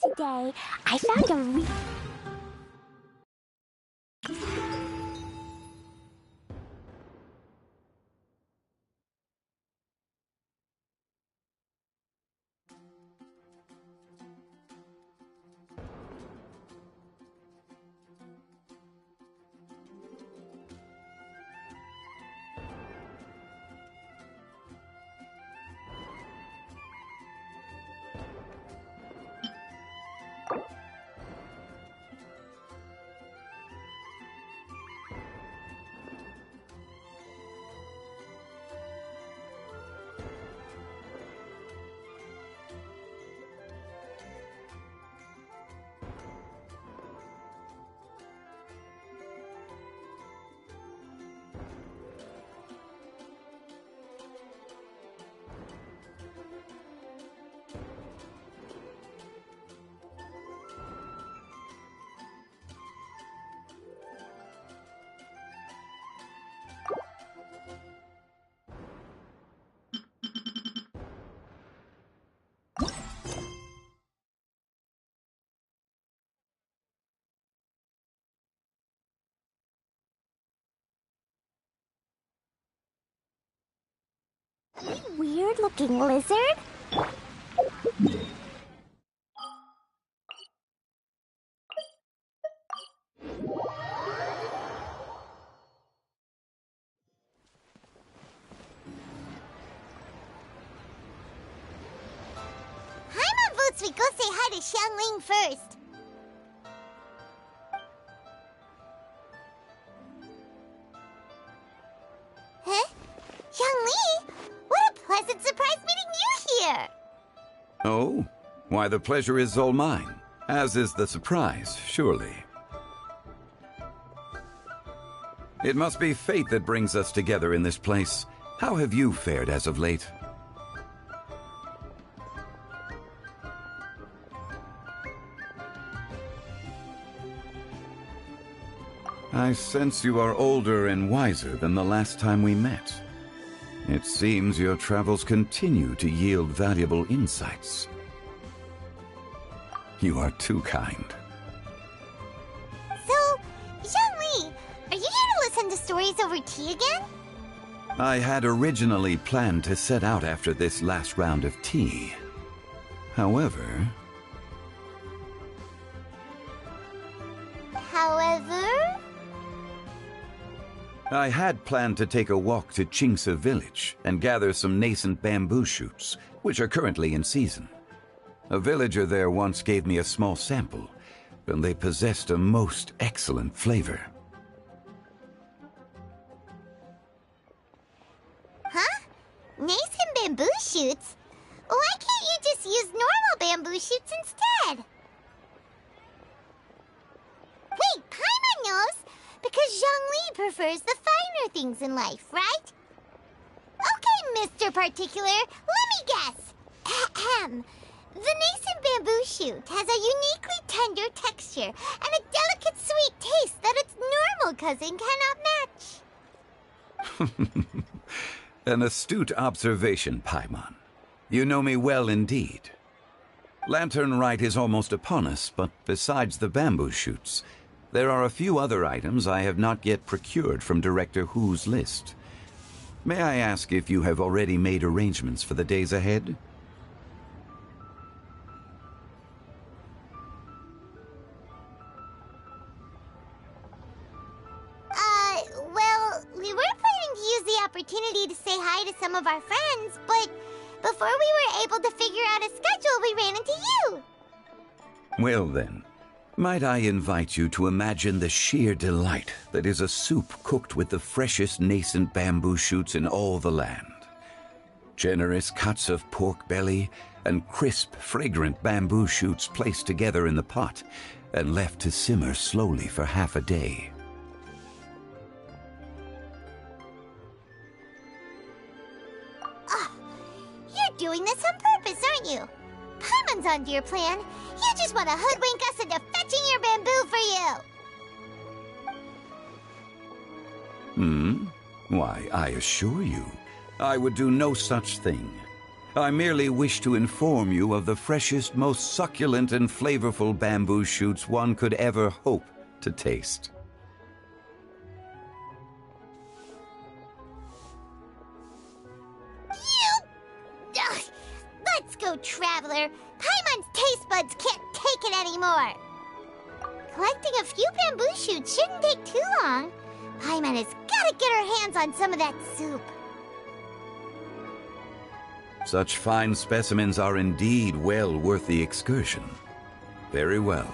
Today, I found a weird-looking lizard. We go say hi to Xiangling first. Huh? Xiangli? What a pleasant surprise meeting you here! Oh? Why, the pleasure is all mine. As is the surprise, surely. It must be fate that brings us together in this place. How have you fared as of late? I sense you are older and wiser than the last time we met. It seems your travels continue to yield valuable insights. You are too kind. So, Xiangli, are you here to listen to stories over tea again? I had originally planned to set out after this last round of tea. However... I had planned to take a walk to Chimes village and gather some nascent bamboo shoots, which are currently in season. A villager there once gave me a small sample, and they possessed a most excellent flavor. Huh? Nascent bamboo shoots? Why can't you just use normal bamboo shoots instead? Wait, Paimon knows! Because Zhongli prefers the finer things in life, right? Okay, Mr. Particular, let me guess. Ahem. The nascent bamboo shoot has a uniquely tender texture and a delicate sweet taste that its normal cousin cannot match. An astute observation, Paimon. You know me well indeed. Lantern Rite is almost upon us, but besides the bamboo shoots, there are a few other items I have not yet procured from Director Hu's list. May I ask if you have already made arrangements for the days ahead? Well, we were planning to use the opportunity to say hi to some of our friends, but before we were able to figure out a schedule, we ran into you. Well then. Might I invite you to imagine the sheer delight that is a soup cooked with the freshest nascent bamboo shoots in all the land. Generous cuts of pork belly and crisp, fragrant bamboo shoots placed together in the pot and left to simmer slowly for half a day. You're doing this on purpose, aren't you? Paimon's onto your plan. You just want to hoodwink us into fetching your bamboo for you. Why, I assure you, I would do no such thing. I merely wish to inform you of the freshest, most succulent and flavorful bamboo shoots one could ever hope to taste. Ugh. Let's go, Traveler. Paimon's taste buds can't take it anymore. Collecting a few bamboo shoots shouldn't take too long. Paimon has got to get her hands on some of that soup. Such fine specimens are indeed well worth the excursion. Very well.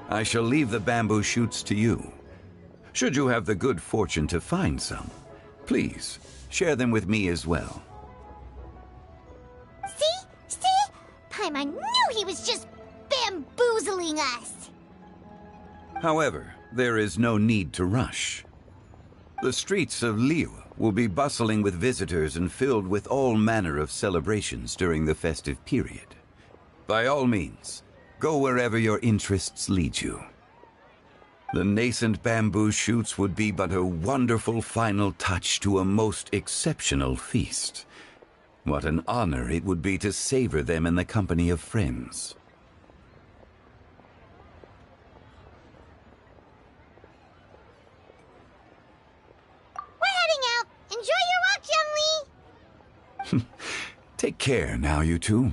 I shall leave the bamboo shoots to you. Should you have the good fortune to find some, please share them with me as well. See? Paimon knew he was just bamboozling us. However, there is no need to rush. The streets of Liyue will be bustling with visitors and filled with all manner of celebrations during the festive period. By all means, go wherever your interests lead you. The nascent bamboo shoots would be but a wonderful final touch to a most exceptional feast. What an honor it would be to savor them in the company of friends. Enjoy your walk, Young Lee! Take care now, you two.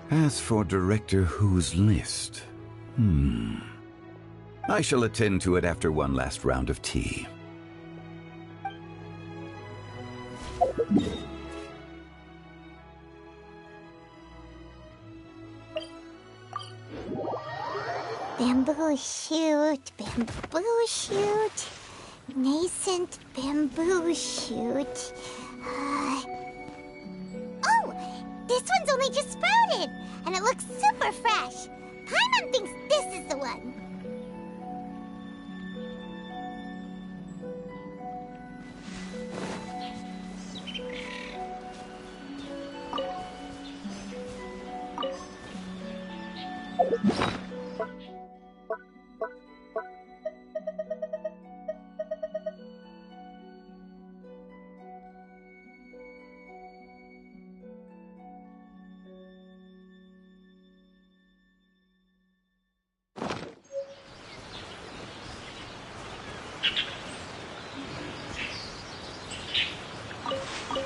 As for Director Who's list, I shall attend to it after one last round of tea. Bamboo shoot, nascent bamboo shoot. Oh, this one's only just sprouted, and it looks super fresh. Paimon thinks this is the one.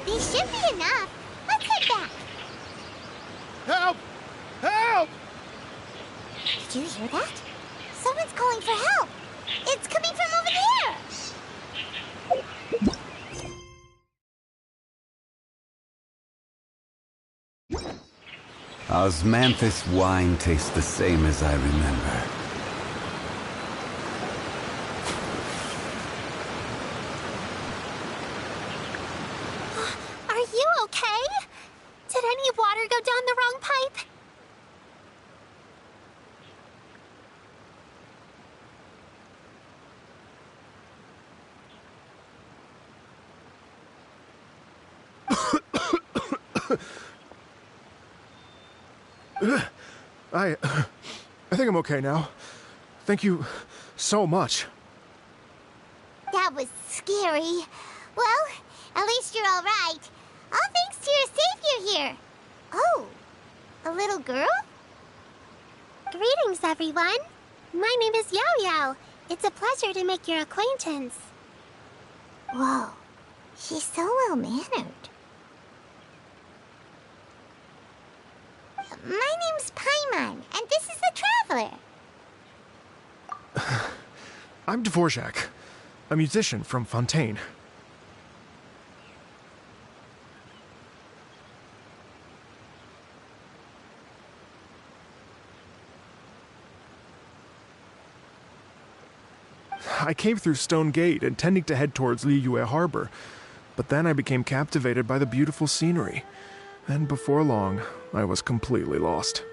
These should be enough. Let's head back. Help! Help! Did you hear that? Someone's calling for help. It's coming from over there. Osmanthus wine tastes the same as I remember. Are you okay? Did any water go down the wrong pipe? I think I'm okay now. Thank you so much. That was scary. Well, at least you're all right. All thanks to your savior here. Oh, a little girl? Greetings, everyone. My name is Yao Yao. It's a pleasure to make your acquaintance. Whoa, she's so well-mannered. My name's Paimon, and this is the Traveler. I'm Dvorak. a musician from Fontaine. I came through Stone Gate, intending to head towards Liyue Harbor, but then I became captivated by the beautiful scenery, and before long, I was completely lost.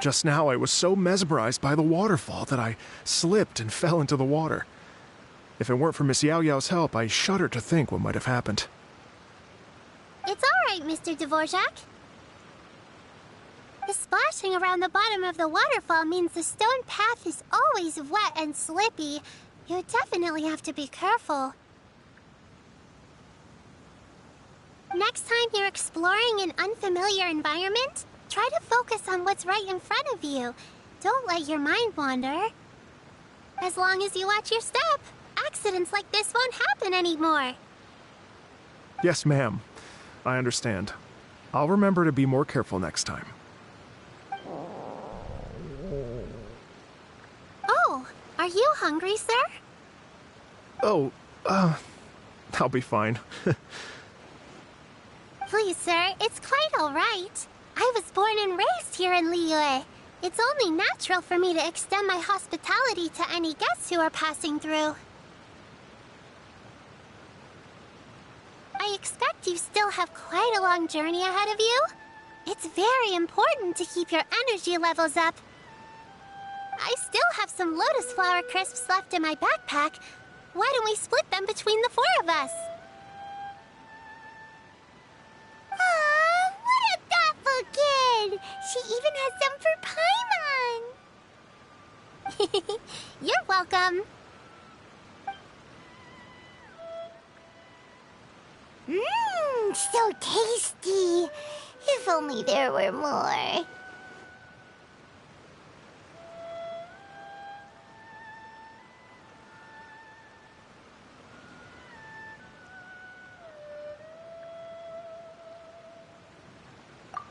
Just now, I was so mesmerized by the waterfall that I slipped and fell into the water. If it weren't for Miss Yao Yao's help, I shudder to think what might have happened. It's all right, Mr. Dvorak. The splashing around the bottom of the waterfall means the stone path is always wet and slippy. You definitely have to be careful. Next time you're exploring an unfamiliar environment, try to focus on what's right in front of you. Don't let your mind wander. As long as you watch your step, accidents like this won't happen anymore. Yes, ma'am. I understand. I'll remember to be more careful next time. Oh, are you hungry, sir? Oh, I'll be fine. Please, sir, it's quite all right. I was born and raised here in Liyue. It's only natural for me to extend my hospitality to any guests who are passing through. I expect you still have quite a long journey ahead of you. It's very important to keep your energy levels up. I still have some lotus flower crisps left in my backpack. Why don't we split them between the four of us? Aw, what a thoughtful kid! She even has some for Paimon! You're welcome. Mmm, so tasty! If only there were more.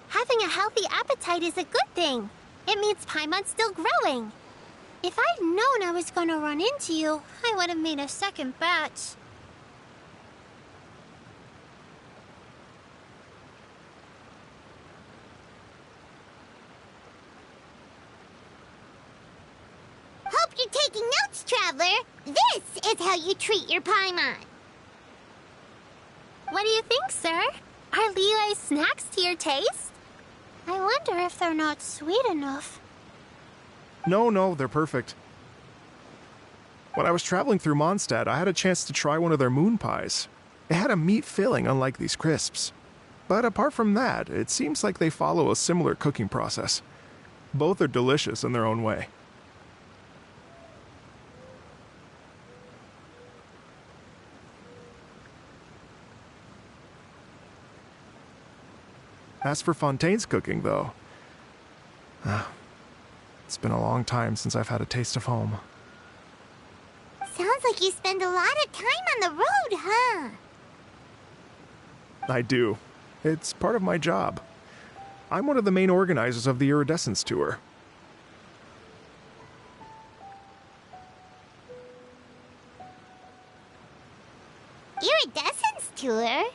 Having a healthy appetite is a good thing. It means Paimon's still growing. If I'd known I was gonna run into you, I would have made a second batch. Hope you're taking notes, Traveler. This is how you treat your Paimon. What do you think, sir? Are Liyue's snacks to your taste? I wonder if they're not sweet enough. No, they're perfect. When I was traveling through Mondstadt, I had a chance to try one of their moon pies. It had a meat filling, unlike these crisps. But apart from that, it seems like they follow a similar cooking process. Both are delicious in their own way. As for Fontaine's cooking, though, it's been a long time since I've had a taste of home. Sounds like you spend a lot of time on the road, huh? I do. It's part of my job. I'm one of the main organizers of the Iridescence Tour. Iridescence tour?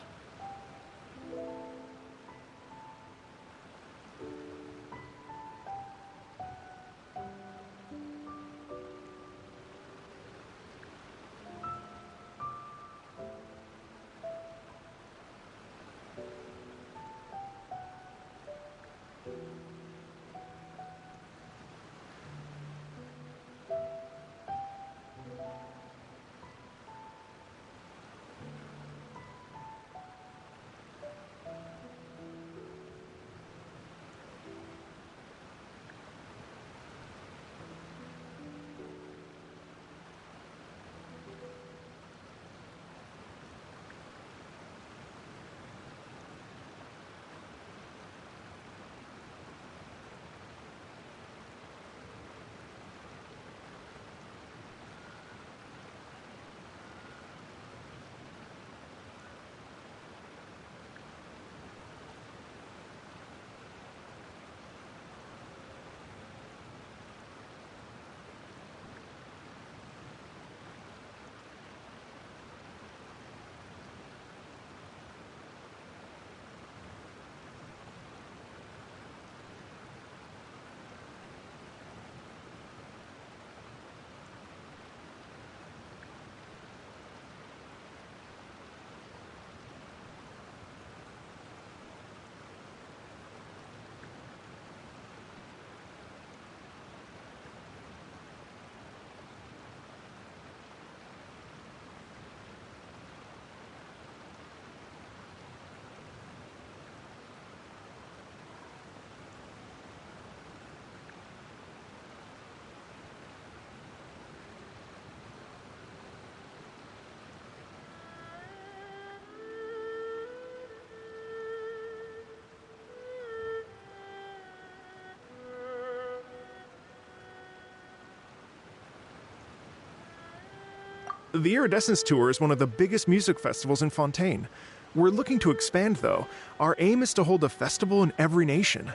The Iridescence Tour is one of the biggest music festivals in Fontaine. We're looking to expand, though. Our aim is to hold a festival in every nation.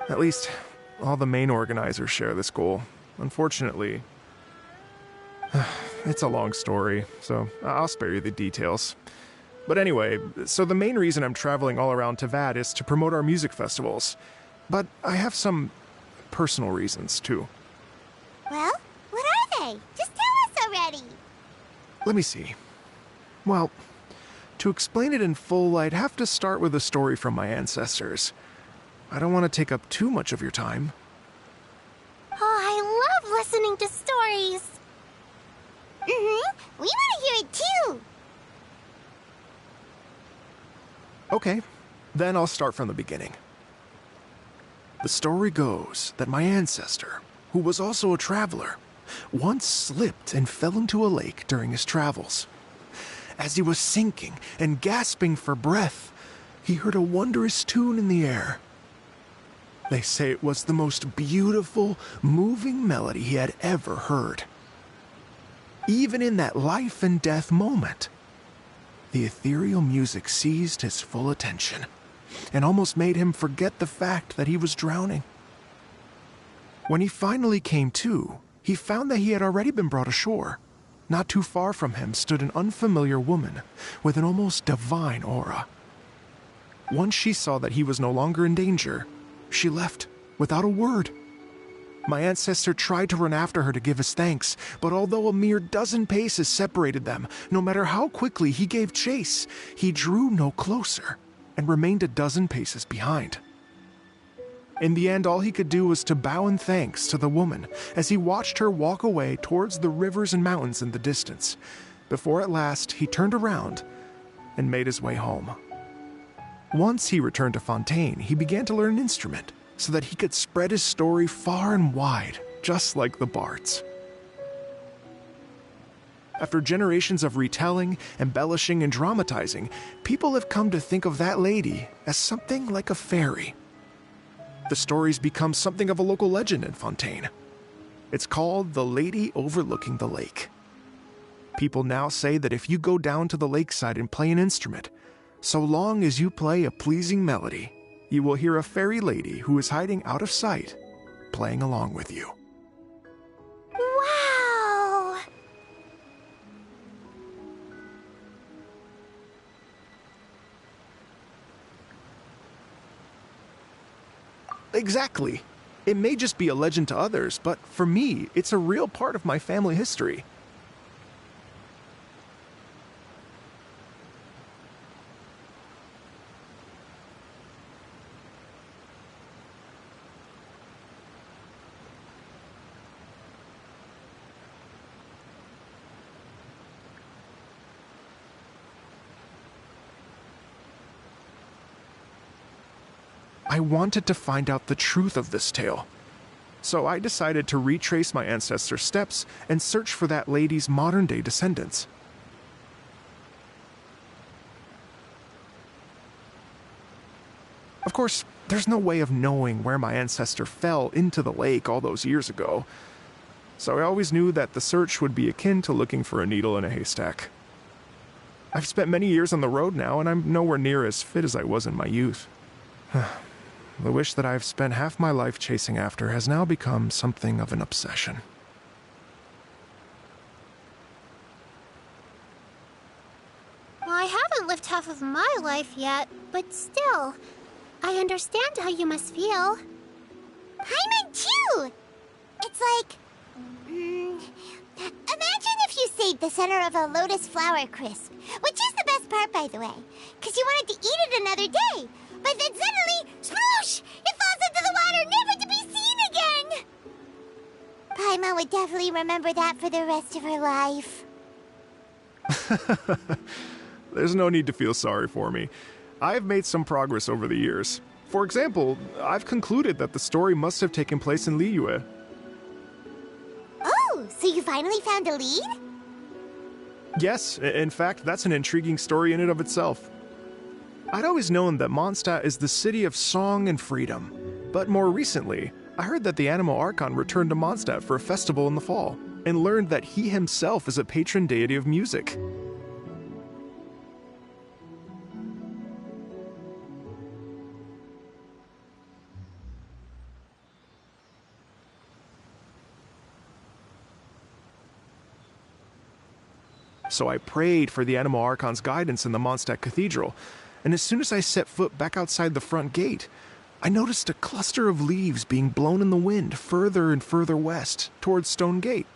At least, all the main organizers share this goal. Unfortunately, it's a long story, so I'll spare you the details. But anyway, so the main reason I'm traveling all around Tavad is to promote our music festivals. But I have some personal reasons, too. Well, what are they? Just tell us already. Let me see. Well, to explain it in full, I'd have to start with a story from my ancestors. I don't want to take up too much of your time. Oh, I love listening to stories. We want to hear it too. Okay, then I'll start from the beginning. The story goes that my ancestor, who was also a traveler, once slipped and fell into a lake during his travels. As he was sinking and gasping for breath, he heard a wondrous tune in the air. They say it was the most beautiful, moving melody he had ever heard. Even in that life and death moment, the ethereal music seized his full attention and almost made him forget the fact that he was drowning. When he finally came to, he found that he had already been brought ashore. Not too far from him stood an unfamiliar woman with an almost divine aura. Once she saw that he was no longer in danger, she left without a word. My ancestor tried to run after her to give his thanks, but although a mere dozen paces separated them, no matter how quickly he gave chase, he drew no closer and remained a dozen paces behind. In the end, all he could do was to bow in thanks to the woman as he watched her walk away towards the rivers and mountains in the distance, before at last he turned around and made his way home. Once he returned to Fontaine, he began to learn an instrument so that he could spread his story far and wide, just like the bards. After generations of retelling, embellishing, and dramatizing, people have come to think of that lady as something like a fairy. The story's become something of a local legend in Fontaine. It's called the Lady Overlooking the Lake. People now say that if you go down to the lakeside and play an instrument, so long as you play a pleasing melody, you will hear a fairy lady who is hiding out of sight, playing along with you. Wow! Exactly. It may just be a legend to others, but for me, it's a real part of my family history. I wanted to find out the truth of this tale. So I decided to retrace my ancestors' steps and search for that lady's modern-day descendants. Of course, there's no way of knowing where my ancestor fell into the lake all those years ago, so I always knew that the search would be akin to looking for a needle in a haystack. I've spent many years on the road now, and I'm nowhere near as fit as I was in my youth. The wish that I've spent half my life chasing after has now become something of an obsession. I haven't lived half of my life yet, but still, I understand how you must feel. Paimon too! It's like... imagine if you saved the center of a lotus flower crisp, which is the best part, by the way, because you wanted to eat it another day. But then suddenly, sploosh! It falls into the water, never to be seen again! Paimon would definitely remember that for the rest of her life. There's no need to feel sorry for me. I've made some progress over the years. For example, I've concluded that the story must have taken place in Liyue. Oh, so you finally found a lead? Yes, in fact, that's an intriguing story in and of itself. I'd always known that Mondstadt is the city of song and freedom, but more recently, I heard that the Animo Archon returned to Mondstadt for a festival in the fall, and learned that he himself is a patron deity of music. So I prayed for the Animo Archon's guidance in the Mondstadt Cathedral, and as soon as I set foot back outside the front gate, I noticed a cluster of leaves being blown in the wind further and further west, towards Stone Gate.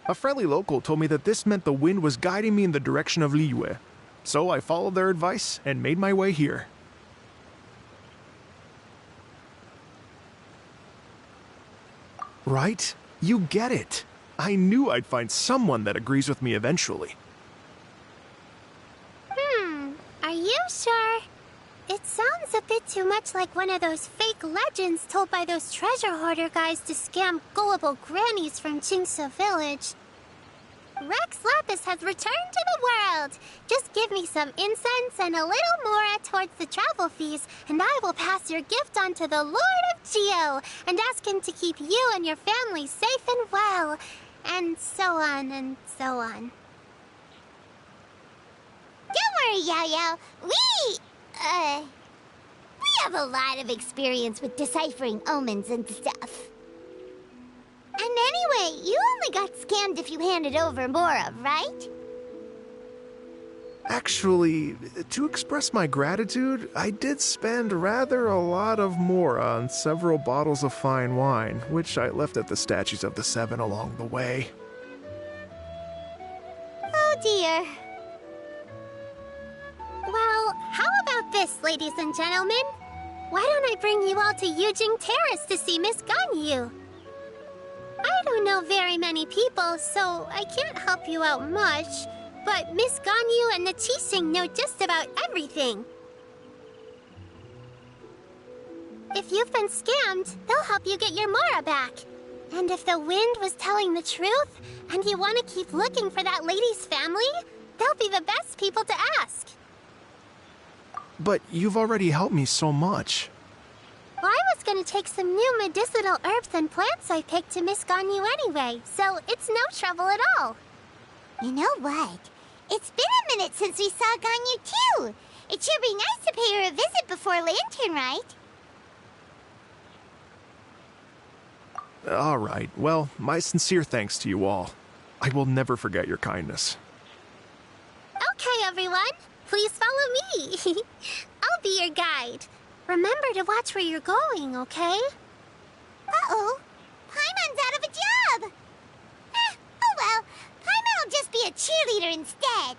A friendly local told me that this meant the wind was guiding me in the direction of Liyue, so I followed their advice and made my way here. Right? You get it. I knew I'd find someone that agrees with me eventually. Are you sure? It sounds a bit too much like one of those fake legends told by those treasure hoarder guys to scam gullible grannies from Jingsa Village. Rex Lapis has returned to the world. Just give me some incense and a little more towards the travel fees, and I will pass your gift on to the Lord of Geo and ask him to keep you and your family safe and well. And so on and so on. Don't worry, Yao Yao. We have a lot of experience with deciphering omens and stuff. And anyway, you only got scammed if you handed over more of, right? Actually, to express my gratitude, I did spend rather a lot of more on several bottles of fine wine, which I left at the statues of the Seven along the way. Oh dear. Well, how about this, ladies and gentlemen? Why don't I bring you all to Yujing Terrace to see Miss Ganyu? I don't know very many people, so I can't help you out much. But Miss Ganyu and the Qixing know just about everything. If you've been scammed, they'll help you get your Mora back. And if the wind was telling the truth, and you want to keep looking for that lady's family, they'll be the best people to ask. But you've already helped me so much. Well, I was going to take some new medicinal herbs and plants I picked to Miss Ganyu anyway, so it's no trouble at all. You know what? It's been a minute since we saw Ganyu too. It should be nice to pay her a visit before Lantern, right? All right, well, my sincere thanks to you all. I will never forget your kindness. Okay, everyone, please follow me. I'll be your guide. Remember to watch where you're going, okay? Uh-oh. Paimon's out of a job. Oh well. Paimon will just be a cheerleader instead.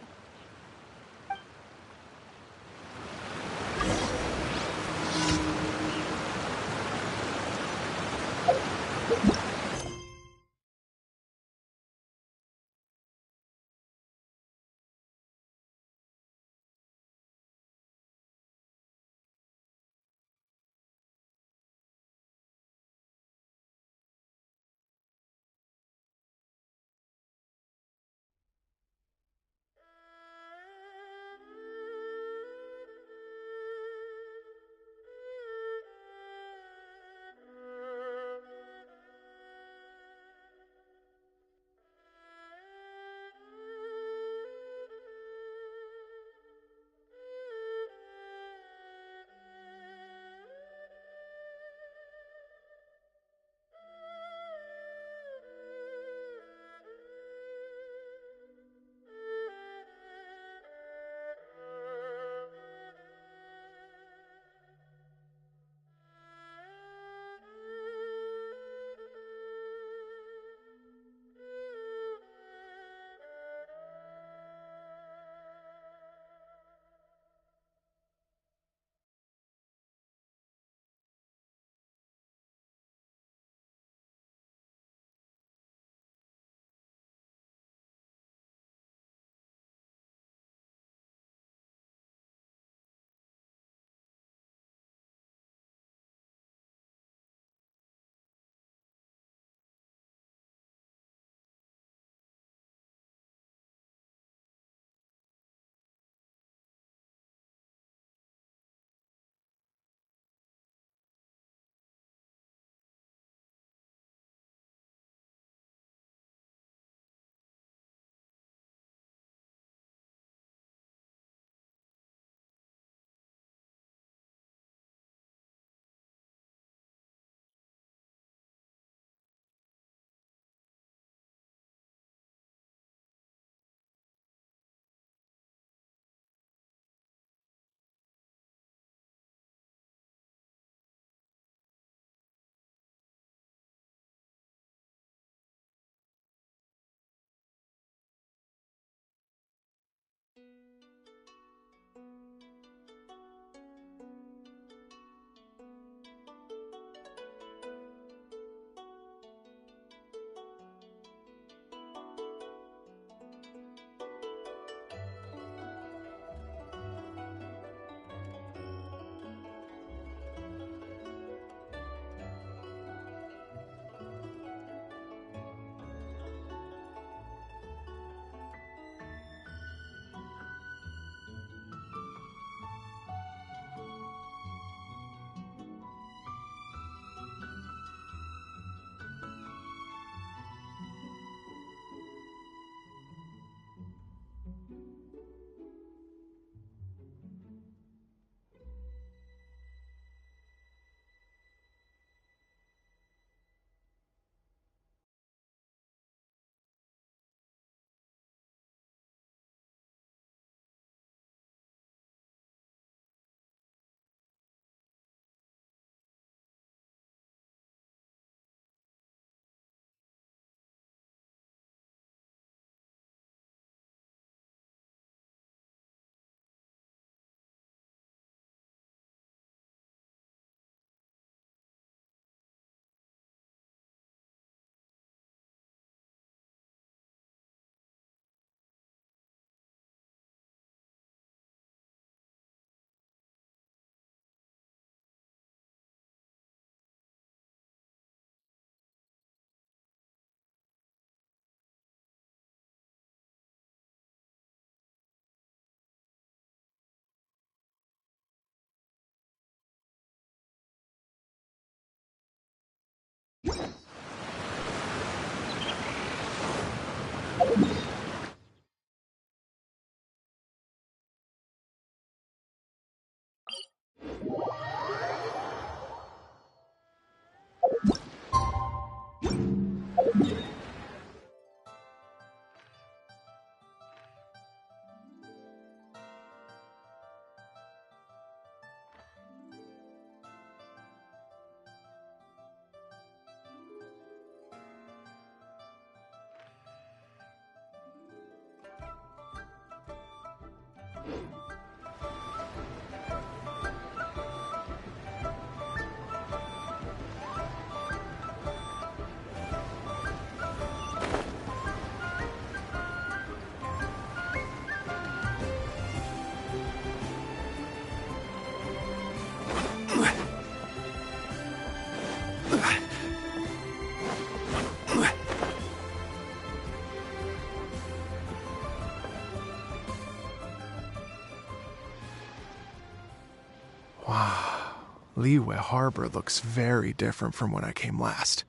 Wow, Liyue Harbor looks very different from when I came last.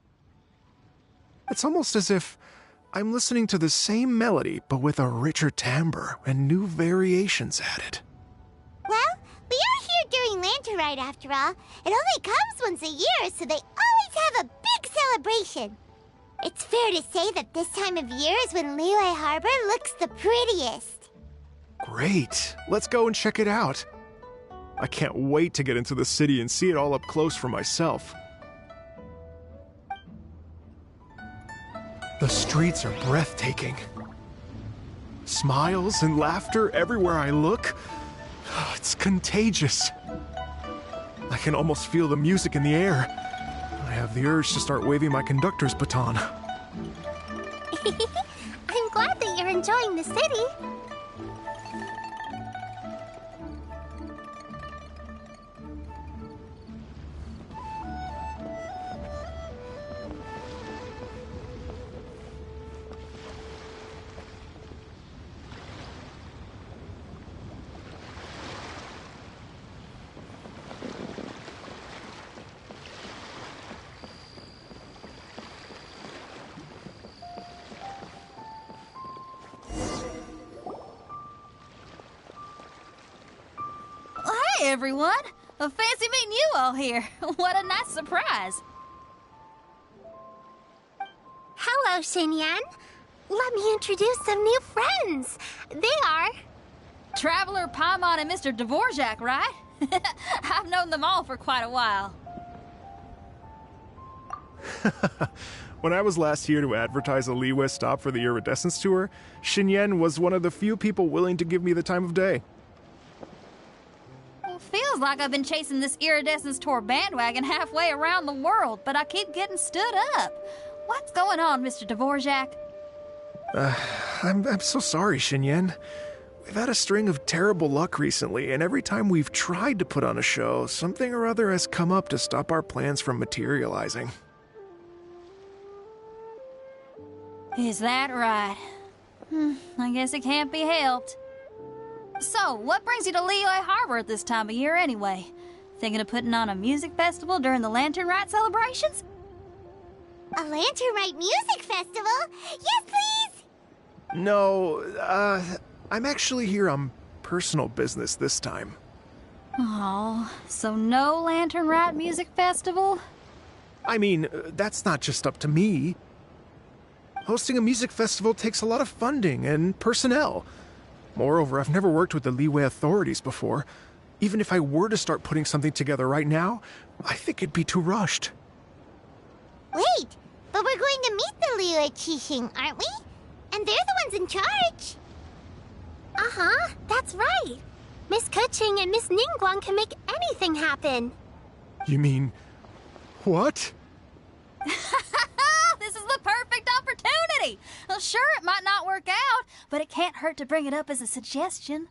It's almost as if I'm listening to the same melody, but with a richer timbre and new variations added. Well, we are here during Lantern Ride after all. It only comes once a year, so they always have a big celebration. It's fair to say that this time of year is when Liyue Harbor looks the prettiest. Great, let's go and check it out. I can't wait to get into the city and see it all up close for myself. The streets are breathtaking. Smiles and laughter everywhere I look. It's contagious. I can almost feel the music in the air. I have the urge to start waving my conductor's baton. I'm glad that you're enjoying the city. Hey, everyone! Fancy meeting you all here. What a nice surprise. Hello, Xinyan. Let me introduce some new friends. They are... Traveler, Paimon, and Mr. Dvorak, right? I've known them all for quite a while. When I was last here to advertise a Liyue stop for the Iridescence tour, Xinyan was one of the few people willing to give me the time of day. feels like I've been chasing this Iridescence Tour bandwagon halfway around the world, but I keep getting stood up. What's going on, Mr. Dvorak? I'm so sorry, Xinyan. We've had a string of terrible luck recently, and every time we've tried to put on a show, something or other has come up to stop our plans from materializing. Is that right? I guess it can't be helped. So, what brings you to Liyue Harbor at this time of year anyway? Thinking of putting on a music festival during the Lantern Rite celebrations? A Lantern Rite music festival? Yes, please! No, I'm actually here on personal business this time. Oh, so no Lantern Rite music festival? I mean, that's not just up to me. Hosting a music festival takes a lot of funding and personnel. Moreover, I've never worked with the Liyue authorities before. Even if I were to start putting something together right now, I think it'd be too rushed. Wait, but we're going to meet the Liyue Qixing, aren't we? And they're the ones in charge. Uh-huh, that's right. Miss Keqing and Miss Ningguang can make anything happen. You mean... what? This is the perfect opportunity! Well, sure, it might not work out, but it can't hurt to bring it up as a suggestion.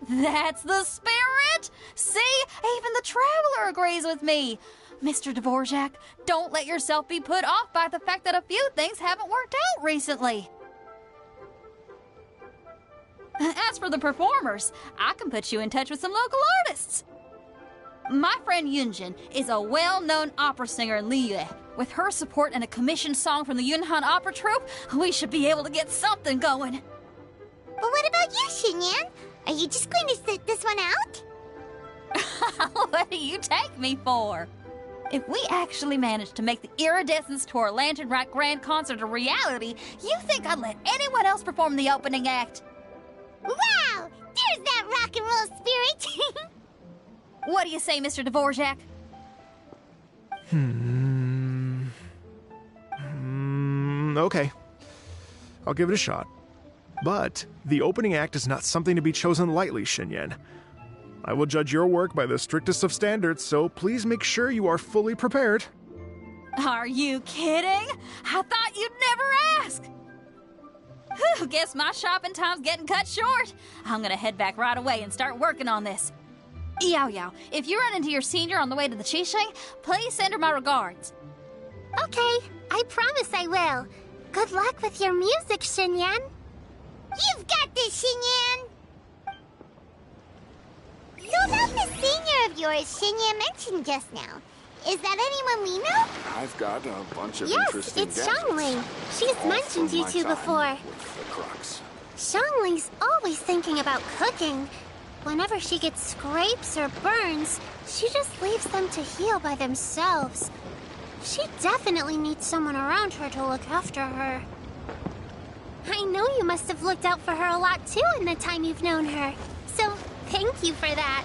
That's the spirit! See? Even the Traveler agrees with me. Mr. Dvorak, don't let yourself be put off by the fact that a few things haven't worked out recently. As for the performers, I can put you in touch with some local artists. My friend Yunjin is a well-known opera singer in Liyue. With her support and a commissioned song from the Yunhan Opera Troupe, we should be able to get something going. But what about you, Xinyan? Are you just going to sit this one out? What do you take me for? If we actually manage to make the Iridescence Tour Lantern Rite Grand Concert a reality, you think I'd let anyone else perform the opening act? Wow! There's that rock and roll spirit! What do you say, Mr. Dvorak? Okay. I'll give it a shot. But the opening act is not something to be chosen lightly, Xinyan. I will judge your work by the strictest of standards, so please make sure you are fully prepared. Are you kidding? I thought you'd never ask. Whew, guess my shopping time's getting cut short. I'm gonna head back right away and start working on this. Yao Yao, if you run into your senior on the way to the Qixing, please send her my regards. Okay, I promise I will. Good luck with your music, Xinyan. You've got this, Xinyan! So about the senior of yours Xinyan mentioned just now. Is that anyone we know? I've got a bunch of Yes, interesting it's gadgets. Xiangling. She's All mentioned from you my two time before. with the Crux. Xiangling's always thinking about cooking. Whenever she gets scrapes or burns, she just leaves them to heal by themselves. She definitely needs someone around her to look after her. I know you must have looked out for her a lot too in the time you've known her. So, thank you for that.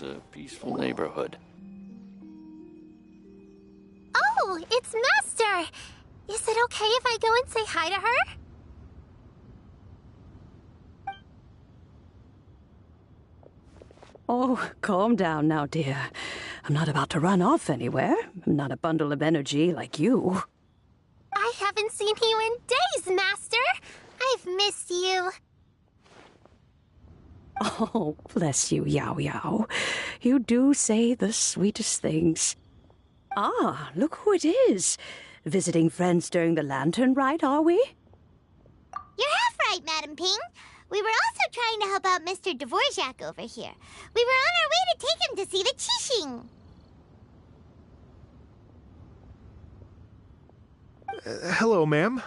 is a peaceful neighborhood. Oh, it's Master! Is it okay if I go and say hi to her? Oh, calm down now, dear. I'm not about to run off anywhere. I'm not a bundle of energy like you. I haven't seen you in days, Master! I've missed you. Oh, bless you, Yao Yao. You do say the sweetest things. Ah, look who it is. Visiting friends during the lantern ride, are we? You're half right, Madam Ping. We were also trying to help out Mr. Dvorak over here. We were on our way to take him to see the Qixing. Hello, ma'am.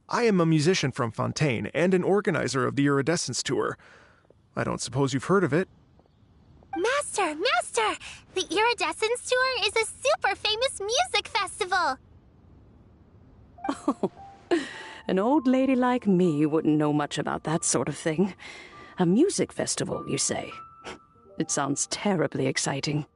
I am a musician from Fontaine and an organizer of the Iridescence Tour. I don't suppose you've heard of it. Master! The Iridescence Tour is a super famous music festival! Oh, an old lady like me wouldn't know much about that sort of thing. A music festival, you say? It sounds terribly exciting.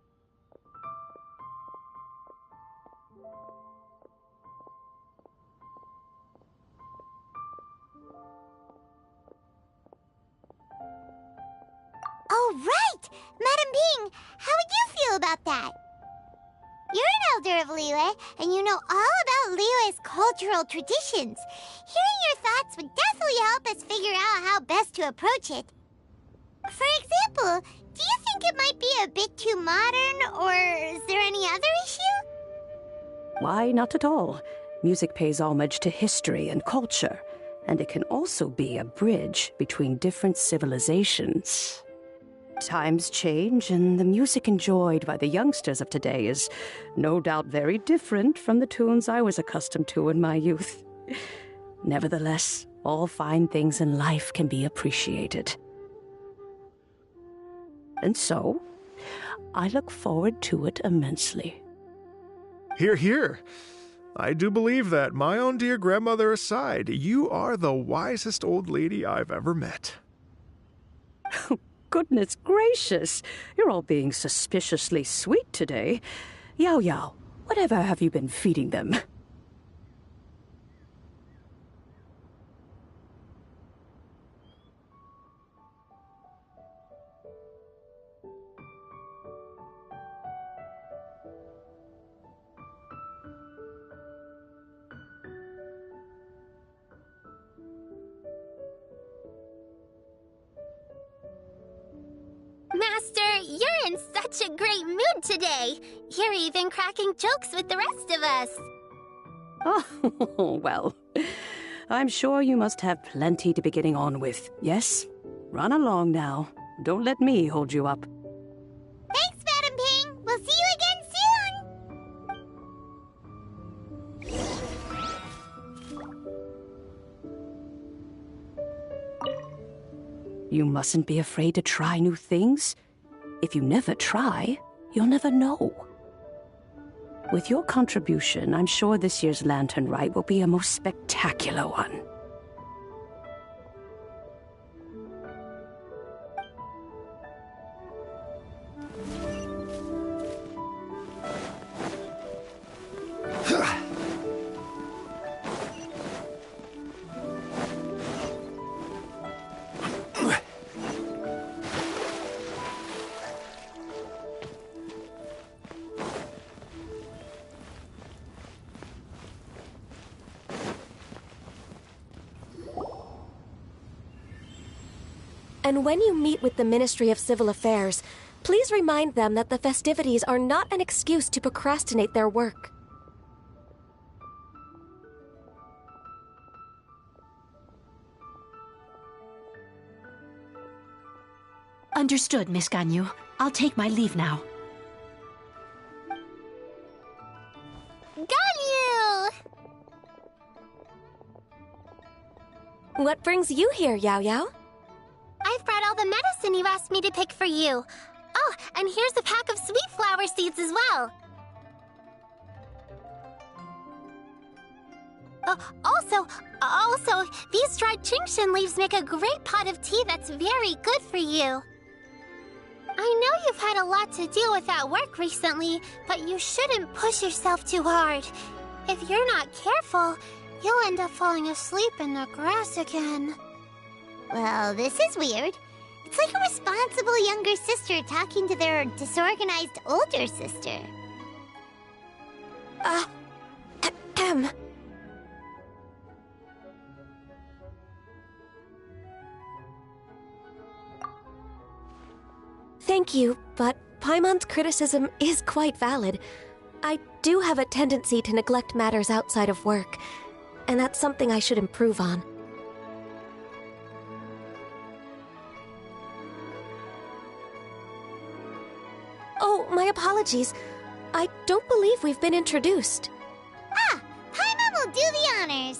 Oh, right! Madam Ping, how would you feel about that? You're an elder of Liyue, and you know all about Liyue's cultural traditions. Hearing your thoughts would definitely help us figure out how best to approach it. For example, do you think it might be a bit too modern, or is there any other issue? Why, not at all. Music pays homage to history and culture, and it can also be a bridge between different civilizations. Times change, and the music enjoyed by the youngsters of today is no doubt very different from the tunes I was accustomed to in my youth. Nevertheless, all fine things in life can be appreciated. And so, I look forward to it immensely. Hear, hear. I do believe that, my own dear grandmother aside, you are the wisest old lady I've ever met. Goodness gracious, you're all being suspiciously sweet today. Yao Yao, whatever have you been feeding them? Master, you're in such a great mood today. You're even cracking jokes with the rest of us. Oh, well, I'm sure you must have plenty to be getting on with, yes? Run along now. Don't let me hold you up. Thanks, Madam Ping. We'll see you again soon. You mustn't be afraid to try new things. If you never try, you'll never know. With your contribution, I'm sure this year's Lantern Rite will be a most spectacular one. And when you meet with the Ministry of Civil Affairs, please remind them that the festivities are not an excuse to procrastinate their work. Understood, Miss Ganyu. I'll take my leave now. Ganyu! What brings you here, Yao Yao? I've brought all the medicine you asked me to pick for you. Oh, and here's a pack of sweet flower seeds as well. Also, these dried Genshin leaves make a great pot of tea that's very good for you. I know you've had a lot to deal with at work recently, but you shouldn't push yourself too hard. If you're not careful, you'll end up falling asleep in the grass again. Well, this is weird. It's like a responsible younger sister talking to their disorganized older sister. Thank you, but Paimon's criticism is quite valid. I do have a tendency to neglect matters outside of work, and that's something I should improve on. Oh, my apologies. I don't believe we've been introduced. Ah, Paimon will do the honors.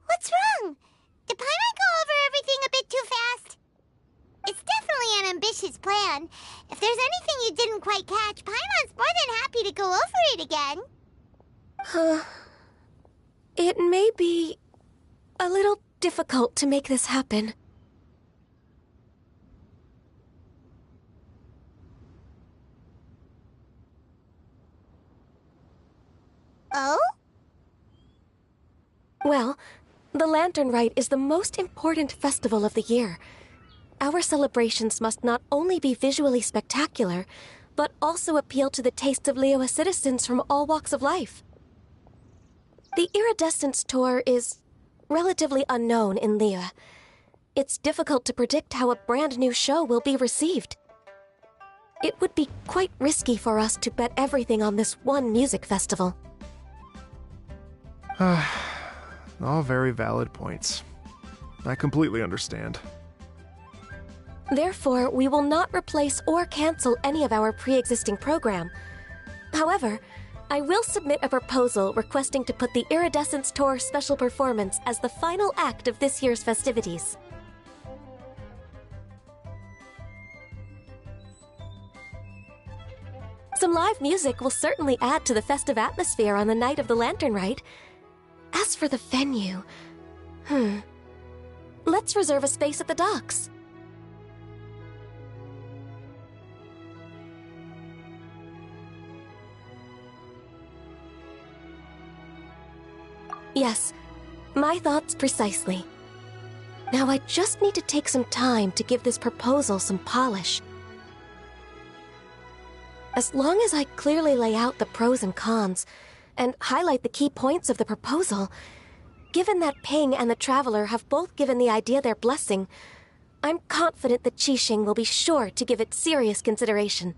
What's wrong? Did Paimon go over everything a bit too fast? It's definitely an ambitious plan. If there's anything you didn't quite catch, Paimon's more than happy to go over it again. It may be a little difficult to make this happen. Oh? Well, the Lantern Rite is the most important festival of the year. Our celebrations must not only be visually spectacular, but also appeal to the tastes of Liyue citizens from all walks of life. The Iridescence Tour is relatively unknown in Liyue. It's difficult to predict how a brand new show will be received. It would be quite risky for us to bet everything on this one music festival. All very valid points. I completely understand. Therefore, we will not replace or cancel any of our pre-existing program. However, I will submit a proposal requesting to put the Iridescence Tour special performance as the final act of this year's festivities. Some live music will certainly add to the festive atmosphere on the night of the Lantern Rite. As for the venue, let's reserve a space at the docks. Yes, my thoughts precisely. Now I just need to take some time to give this proposal some polish. As long as I clearly lay out the pros and cons, and highlight the key points of the proposal, given that Ping and the Traveler have both given the idea their blessing, I'm confident that Qixing will be sure to give it serious consideration.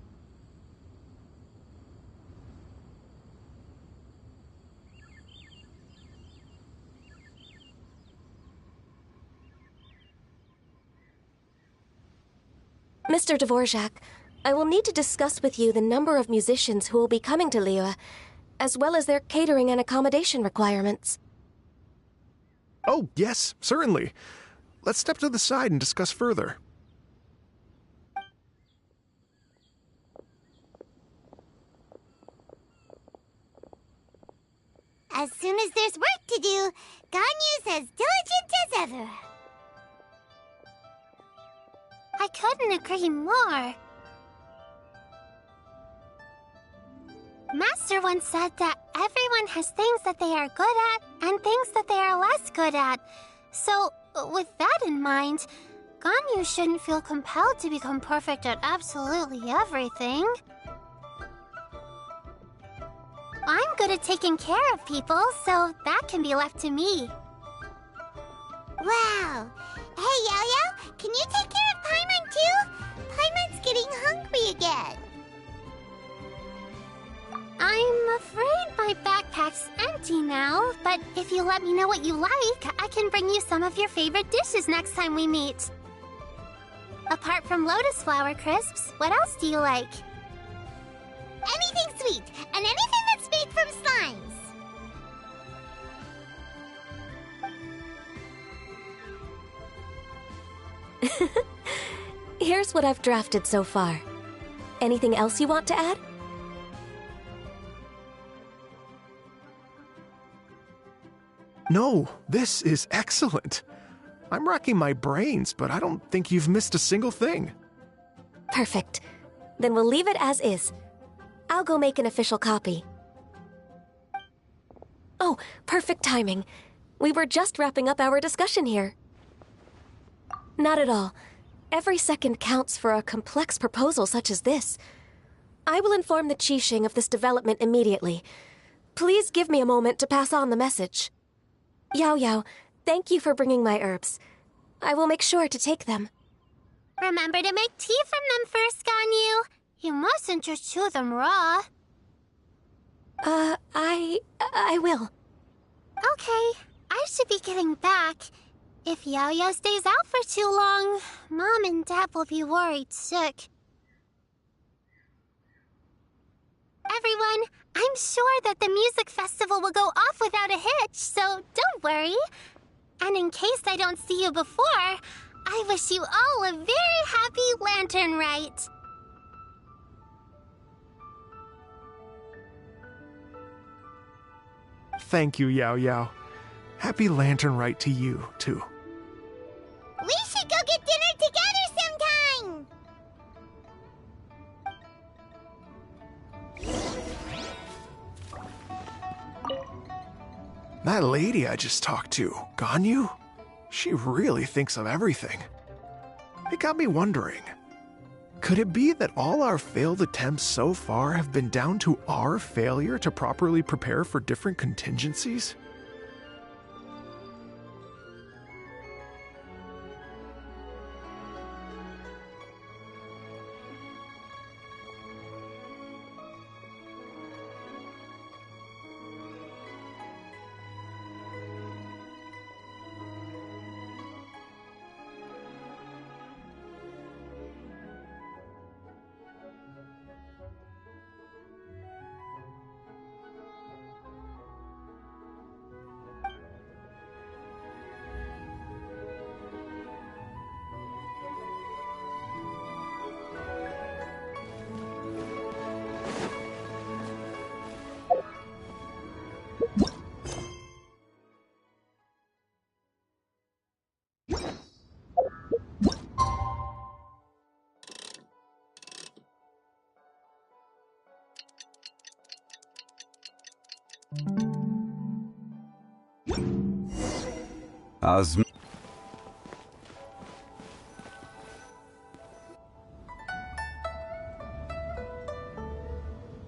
Mr. Dvorak, I will need to discuss with you the number of musicians who will be coming to Liyue, as well as their catering and accommodation requirements. Oh, yes, certainly. Let's step to the side and discuss further. As soon as there's work to do, Ganyu's as diligent as ever. I couldn't agree more. Master once said that everyone has things that they are good at and things that they are less good at. So, with that in mind, Ganyu shouldn't feel compelled to become perfect at absolutely everything. I'm good at taking care of people, so that can be left to me. Wow. Hey, Yo-Yo, can you take care of Paimon too? Paimon's getting hungry again. I'm afraid my backpack's empty now, but if you let me know what you like, I can bring you some of your favorite dishes next time we meet. Apart from lotus flower crisps, what else do you like? Anything sweet, and anything that's made from slimes. Here's what I've drafted so far. Anything else you want to add? No, this is excellent. I'm racking my brains, but I don't think you've missed a single thing. Perfect. Then we'll leave it as is. I'll go make an official copy. Oh, perfect timing. We were just wrapping up our discussion here. Not at all. Every second counts for a complex proposal such as this. I will inform the Qixing of this development immediately. Please give me a moment to pass on the message. Yao Yao, thank you for bringing my herbs. I will make sure to take them. Remember to make tea from them first, Ganyu. You mustn't just chew them raw. I will. Okay, I should be getting back. If Yao Yao stays out for too long, Mom and Dad will be worried sick. Everyone, I'm sure that the music festival will go off without a hitch, so don't worry. And in case I don't see you before, I wish you all a very happy Lantern Rite. Thank you, Yao Yao. Happy Lantern Rite to you, too. We should go get dinner together sometime! That lady I just talked to, Ganyu, she really thinks of everything. It got me wondering, could it be that all our failed attempts so far have been down to our failure to properly prepare for different contingencies?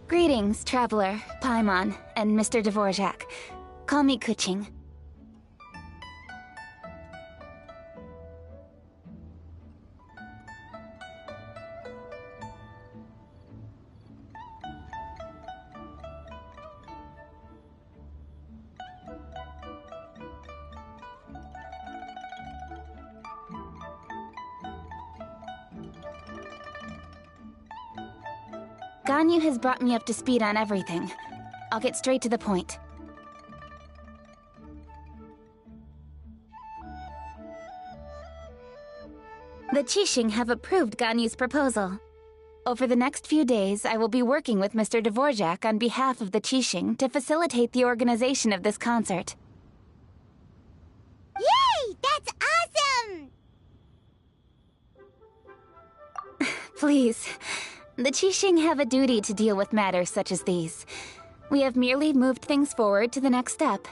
Greetings, Traveler, Paimon, and Mr. Dvorak. Call me Kuching. Ganyu has brought me up to speed on everything. I'll get straight to the point. The Qixing have approved Ganyu's proposal. Over the next few days, I will be working with Mr. Dvorak on behalf of the Qixing to facilitate the organization of this concert. Yay! That's awesome! Please. The Qixing have a duty to deal with matters such as these. We have merely moved things forward to the next step.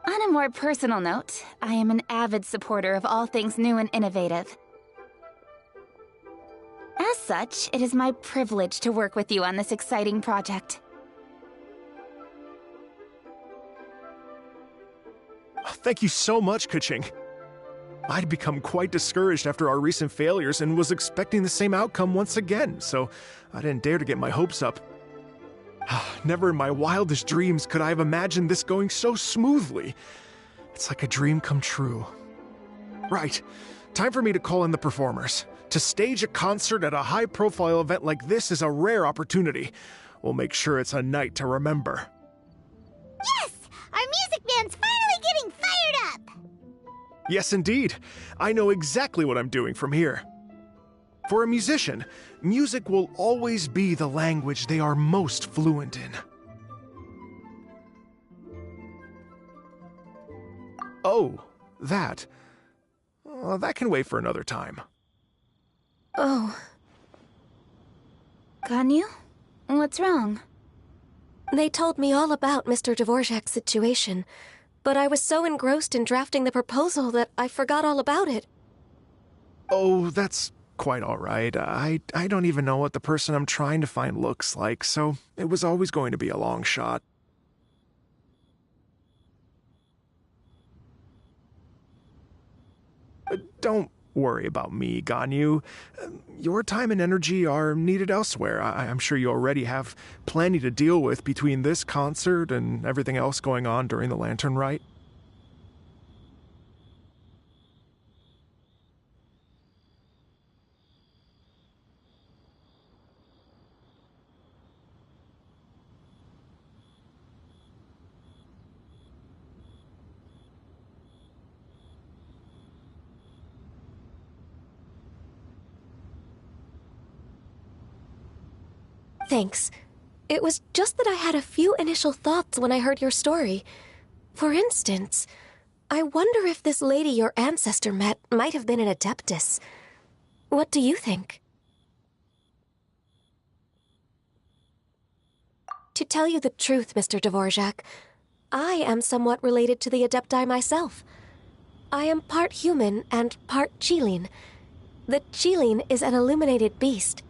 On a more personal note, I am an avid supporter of all things new and innovative. As such, it is my privilege to work with you on this exciting project. Thank you so much, Kuching. I'd become quite discouraged after our recent failures and was expecting the same outcome once again, so I didn't dare to get my hopes up. Never in my wildest dreams could I have imagined this going so smoothly. It's like a dream come true. Right, time for me to call in the performers. To stage a concert at a high-profile event like this is a rare opportunity. We'll make sure it's a night to remember. Yes! Our music band's finally getting fired up! Yes, indeed. I know exactly what I'm doing from here. For a musician, music will always be the language they are most fluent in. Oh, that. That can wait for another time. Oh. Ganyu? What's wrong? They told me all about Mr. Dvorak's situation, but I was so engrossed in drafting the proposal that I forgot all about it. Oh, that's quite all right. I don't even know what the person I'm trying to find looks like, so it was always going to be a long shot. Don't worry about me, Ganyu. Your time and energy are needed elsewhere. I'm sure you already have plenty to deal with between this concert and everything else going on during the Lantern Rite. Thanks. It was just that I had a few initial thoughts when I heard your story. For instance, I wonder if this lady your ancestor met might have been an Adeptus. What do you think? To tell you the truth, Mr. Dvorak, I am somewhat related to the Adepti myself. I am part human and part Qilin. The Qilin is an illuminated beast.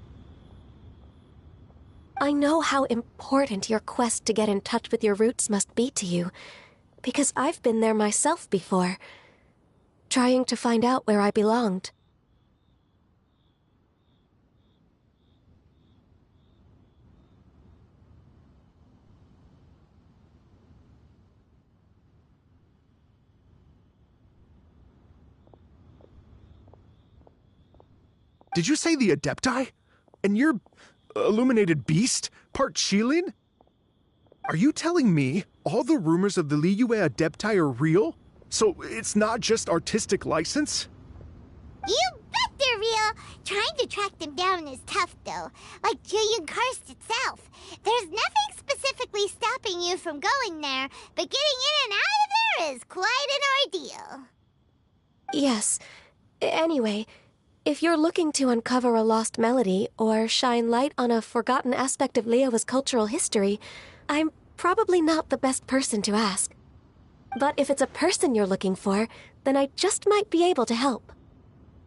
I know how important your quest to get in touch with your roots must be to you, because I've been there myself before, trying to find out where I belonged. Did you say the Adepti? And you're illuminated beast? Part Qilin? Are you telling me all the rumors of the Liyue Adepti are real? So it's not just artistic license? You bet they're real! Trying to track them down is tough, though. Like Julian Karst itself. There's nothing specifically stopping you from going there, but getting in and out of there is quite an ordeal. Yes. Anyway, if you're looking to uncover a lost melody or shine light on a forgotten aspect of Liyue's cultural history, I'm probably not the best person to ask. But if it's a person you're looking for, then I just might be able to help.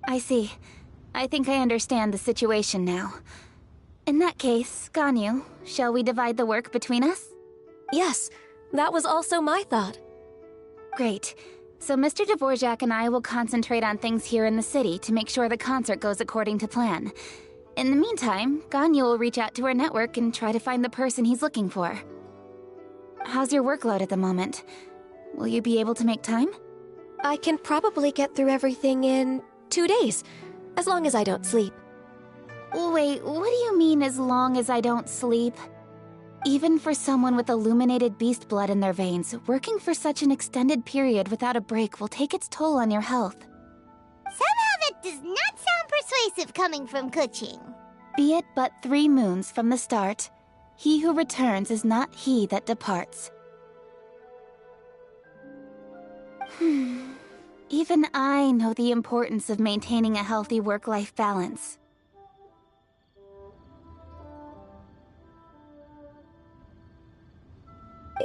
I see. I think I understand the situation now. In that case, Ganyu, shall we divide the work between us? Yes, that was also my thought. Great. So Mr. Dvorak and I will concentrate on things here in the city to make sure the concert goes according to plan. In the meantime, Ganyu will reach out to her network and try to find the person he's looking for. How's your workload at the moment? Will you be able to make time? I can probably get through everything in 2 days, as long as I don't sleep. Wait, what do you mean as long as I don't sleep? Even for someone with illuminated beast blood in their veins, working for such an extended period without a break will take its toll on your health. Somehow that does not sound persuasive coming from Kuching. Be it but 3 moons from the start, he who returns is not he that departs. Even I know the importance of maintaining a healthy work-life balance.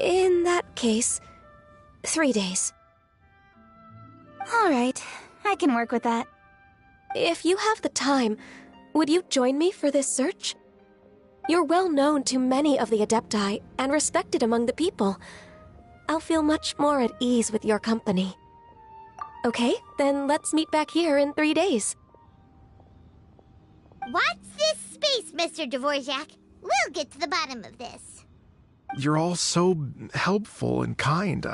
In that case, 3 days. All right, I can work with that. If you have the time, would you join me for this search? You're well known to many of the Adepti and respected among the people. I'll feel much more at ease with your company. Okay, then let's meet back here in 3 days. Watch this space, Mr. Dvorak. We'll get to the bottom of this. You're all so helpful and kind.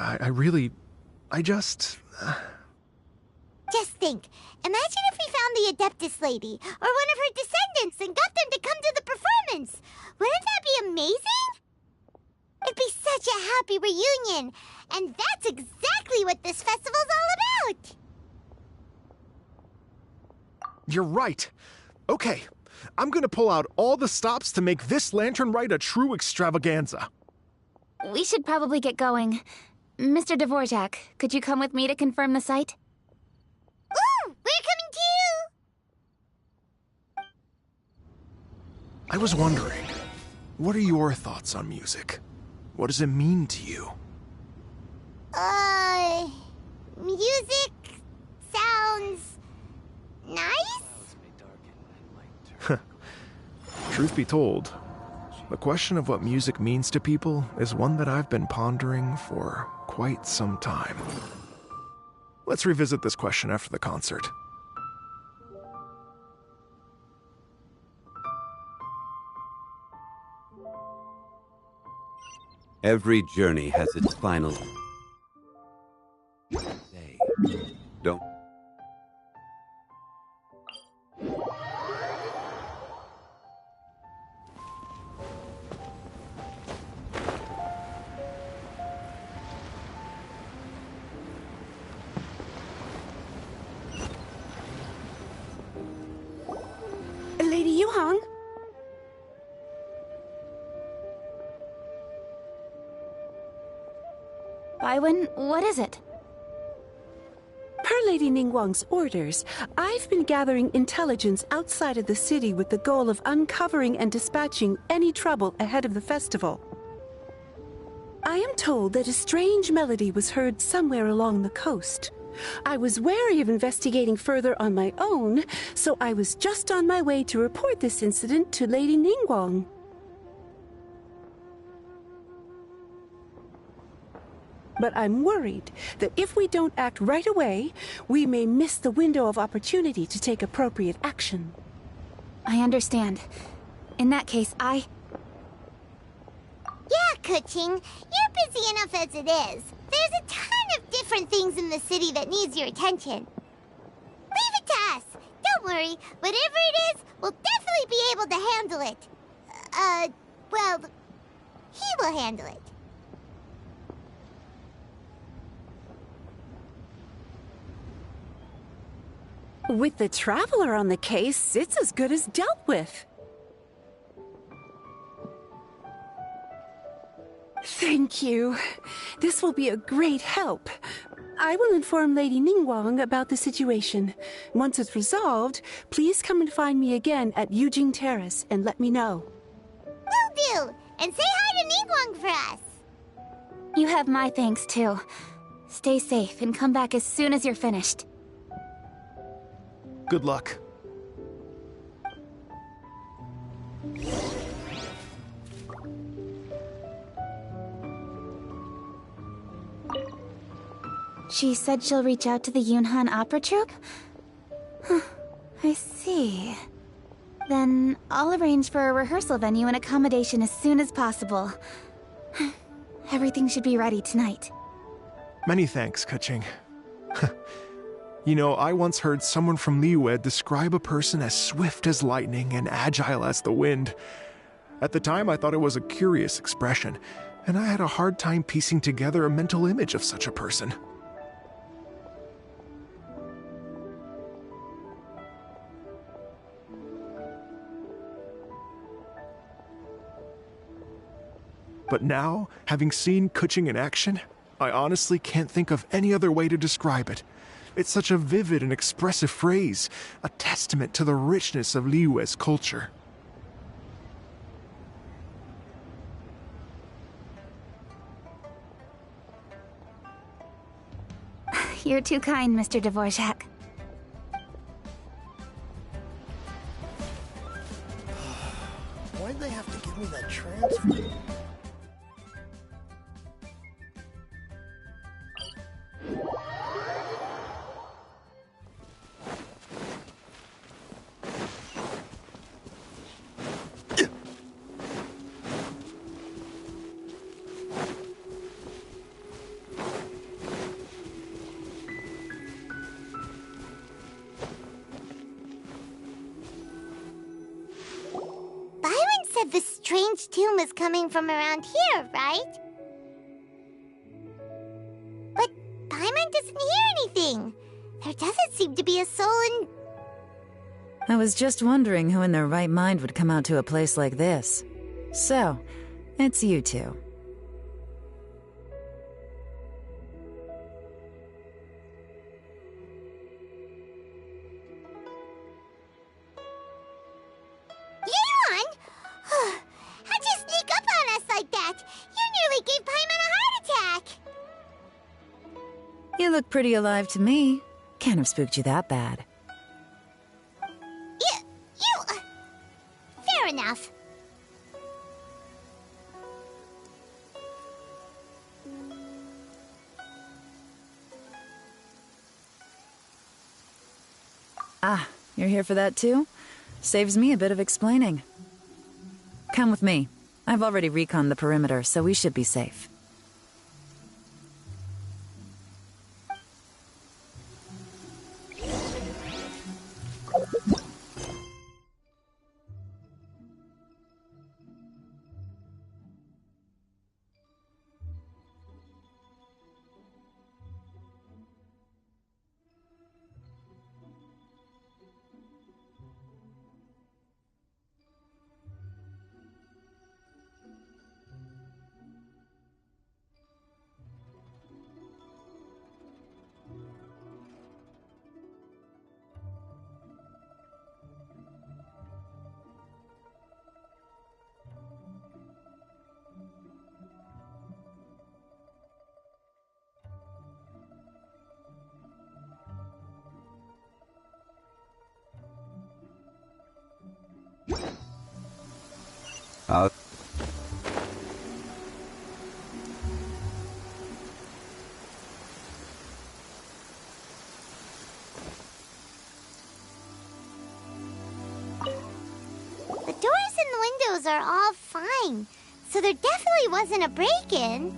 Just think. Imagine if we found the Adeptus lady, or one of her descendants, and got them to come to the performance. Wouldn't that be amazing? It'd be such a happy reunion. And that's exactly what this festival's all about. You're right. Okay, I'm gonna pull out all the stops to make this lantern ride a true extravaganza. We should probably get going. Mr. Dvorak, could you come with me to confirm the site? Ooh, we're coming too! I was wondering, what are your thoughts on music? What does it mean to you? Music sounds nice? Truth be told, the question of what music means to people is one that I've been pondering for quite some time. Let's revisit this question after the concert. Every journey has its final day. Don't. Lady Yuhang? Baiwen, what is it? Per Lady Ningguang's orders, I've been gathering intelligence outside of the city with the goal of uncovering and dispatching any trouble ahead of the festival. I am told that a strange melody was heard somewhere along the coast. I was wary of investigating further on my own, so I was just on my way to report this incident to Lady Ningguang. But I'm worried that if we don't act right away, we may miss the window of opportunity to take appropriate action. I understand. In that case, Yeah, Kuching, you're busy enough as it is. There's a ton of different things in the city that needs your attention. Leave it to us. Don't worry. Whatever it is, we'll definitely be able to handle it. Well, he will handle it. With the Traveler on the case, it's as good as dealt with. Thank you. This will be a great help. I will inform Lady Ningguang about the situation. Once it's resolved, please come and find me again at Yujing Terrace and let me know. Will do. And say hi to Ningguang for us. you have my thanks too. Stay safe and come back as soon as you're finished. Good luck. She said she'll reach out to the Yunhan Opera Troupe? I see. Then I'll arrange for a rehearsal venue and accommodation as soon as possible. Everything should be ready tonight. Many thanks, Keqing. You know, I once heard someone from Liyue describe a person as swift as lightning and agile as the wind. At the time, I thought it was a curious expression, and I had a hard time piecing together a mental image of such a person. But now, having seen Keqing in action, I honestly can't think of any other way to describe it. It's such a vivid and expressive phrase, a testament to the richness of Liyue's culture. You're too kind, Mr. Dvorak. Why'd they have to give me that transfer? The strange tune was coming from around here, right? But Paimon doesn't hear anything. There doesn't seem to be a soul in... I was just wondering who in their right mind would come out to a place like this. So, it's you two. Yeon! How'd you sneak up on us like that? You nearly gave Paimon a heart attack! You look pretty alive to me. Can't have spooked you that bad. Fair enough. Ah, you're here for that too? Saves me a bit of explaining. Come with me. I've already reconned the perimeter, so we should be safe. The doors and the windows are all fine, so there definitely wasn't a break-in.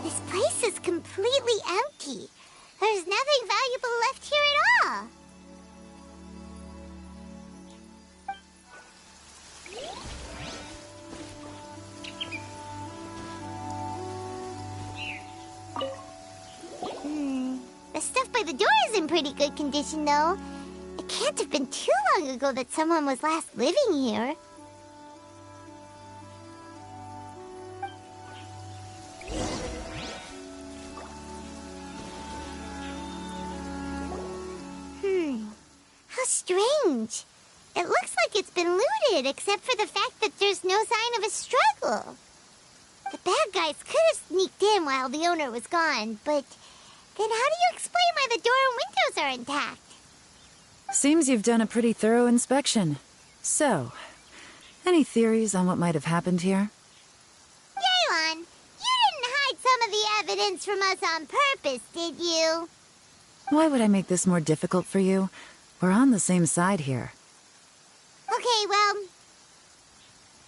This place is completely empty. There's nothing valuable left here at all. The stuff by the door is in pretty good condition, though. It can't have been too long ago that someone was last living here. How strange. It looks like it's been looted, except for the fact that there's no sign of a struggle. The bad guys could have sneaked in while the owner was gone, but then how do you explain why the door and windows are intact? Seems you've done a pretty thorough inspection. So, any theories on what might have happened here? Yeon, you didn't hide some of the evidence from us on purpose, did you? Why would I make this more difficult for you? We're on the same side here. Okay, well,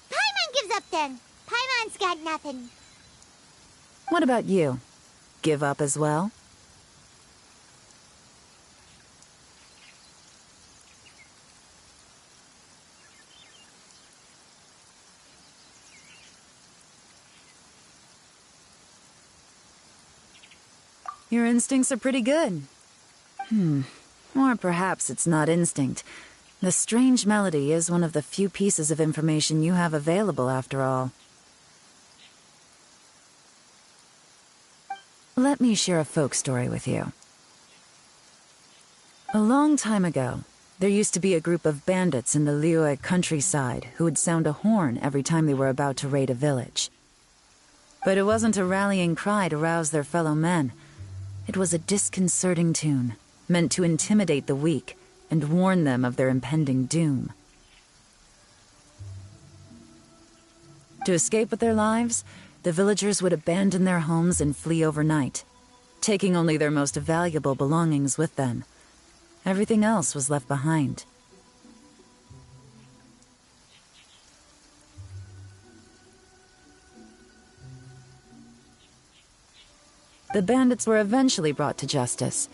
Paimon gives up then. Paimon's got nothing. What about you? Give up as well? Your instincts are pretty good. Or perhaps it's not instinct. The strange melody is one of the few pieces of information you have available, after all. Let me share a folk story with you. A long time ago, there used to be a group of bandits in the Liyue countryside who would sound a horn every time they were about to raid a village. But it wasn't a rallying cry to rouse their fellow men. It was a disconcerting tune, meant to intimidate the weak and warn them of their impending doom. To escape with their lives, the villagers would abandon their homes and flee overnight, taking only their most valuable belongings with them. Everything else was left behind. The bandits were eventually brought to justice,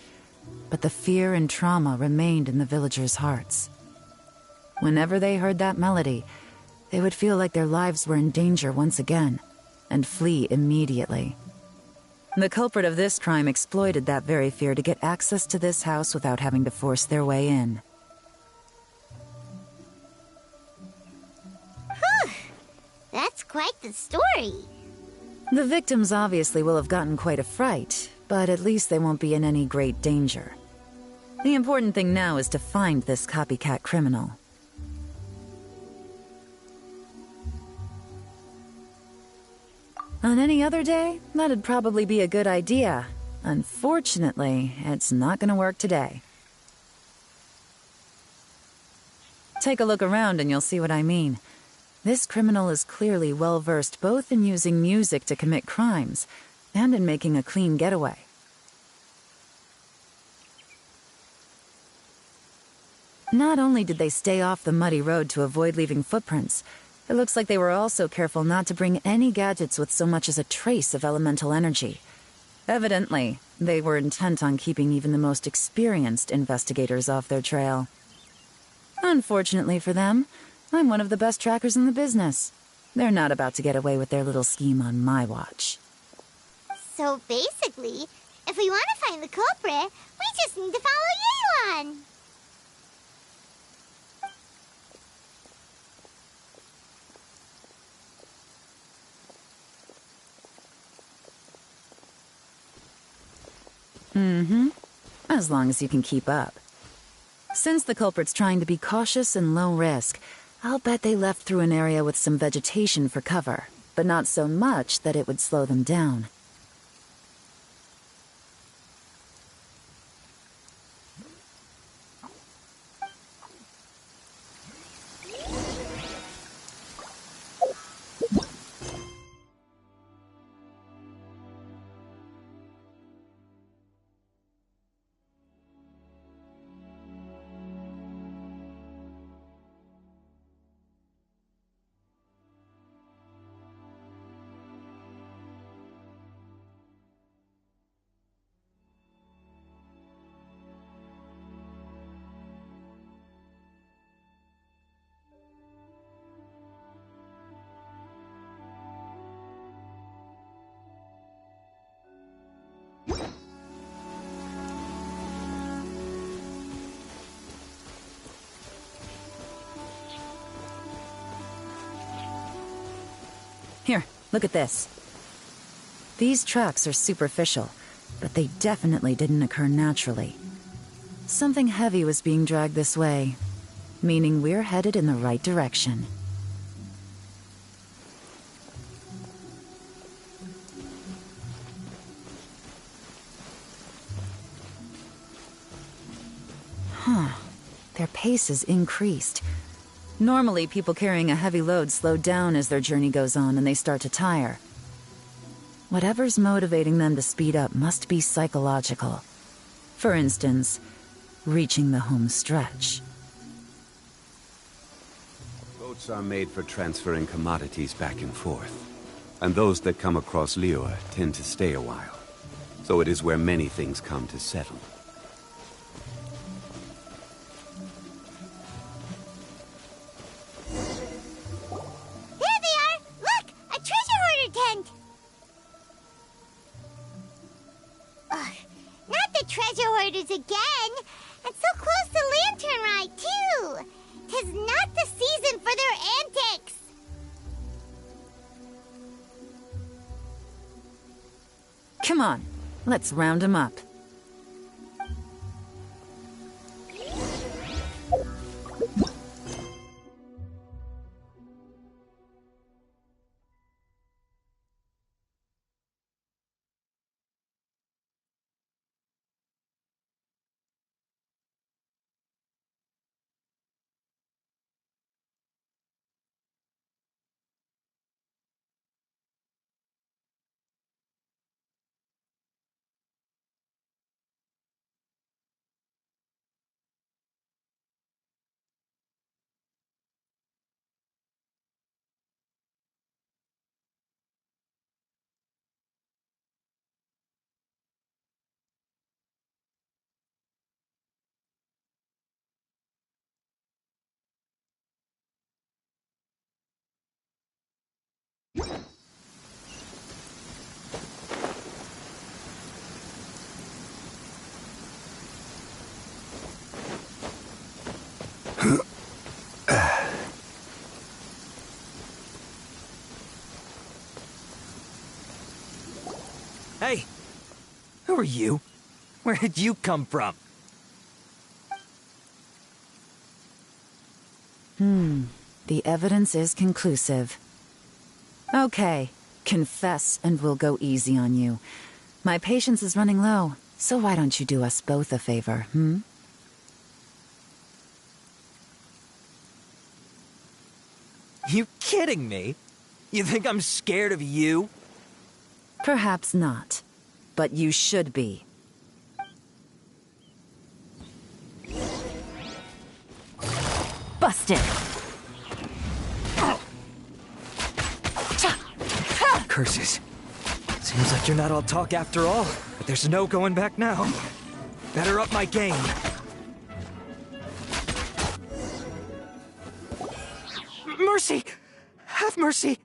but the fear and trauma remained in the villagers' hearts. Whenever they heard that melody, they would feel like their lives were in danger once again, and flee immediately. The culprit of this crime exploited that very fear to get access to this house without having to force their way in. That's quite the story. The victims obviously will have gotten quite a fright, but at least they won't be in any great danger. The important thing now is to find this copycat criminal. On any other day, that'd probably be a good idea. Unfortunately, it's not gonna work today. Take a look around and you'll see what I mean. This criminal is clearly well-versed both in using music to commit crimes and in making a clean getaway. Not only did they stay off the muddy road to avoid leaving footprints, it looks like they were also careful not to bring any gadgets with so much as a trace of elemental energy. Evidently, they were intent on keeping even the most experienced investigators off their trail. Unfortunately for them, I'm one of the best trackers in the business. They're not about to get away with their little scheme on my watch. So basically, if we want to find the culprit, we just need to follow Yeon. As long as you can keep up. Since the culprit's trying to be cautious and low risk, I'll bet they left through an area with some vegetation for cover, but not so much that it would slow them down. Here, look at this. These tracks are superficial, but they definitely didn't occur naturally. Something heavy was being dragged this way, meaning we're headed in the right direction. Their pace is increased. Normally, people carrying a heavy load slow down as their journey goes on and they start to tire. Whatever's motivating them to speed up must be psychological. For instance, reaching the home stretch. Boats are made for transferring commodities back and forth. And those that come across Liyue tend to stay a while. So it is where many things come to settle. Again, and so close to Lantern Ride, too. 'Tis not the season for their antics. Come on, let's round 'em up. are you? Where did you come from? The evidence is conclusive. Okay, confess and we'll go easy on you. My patience is running low, so why don't you do us both a favor, You kidding me? You think I'm scared of you? Perhaps not, but you should be. Busted. Curses. Seems like you're not all talk after all, but there's no going back now. Better up my game. Mercy! Have mercy!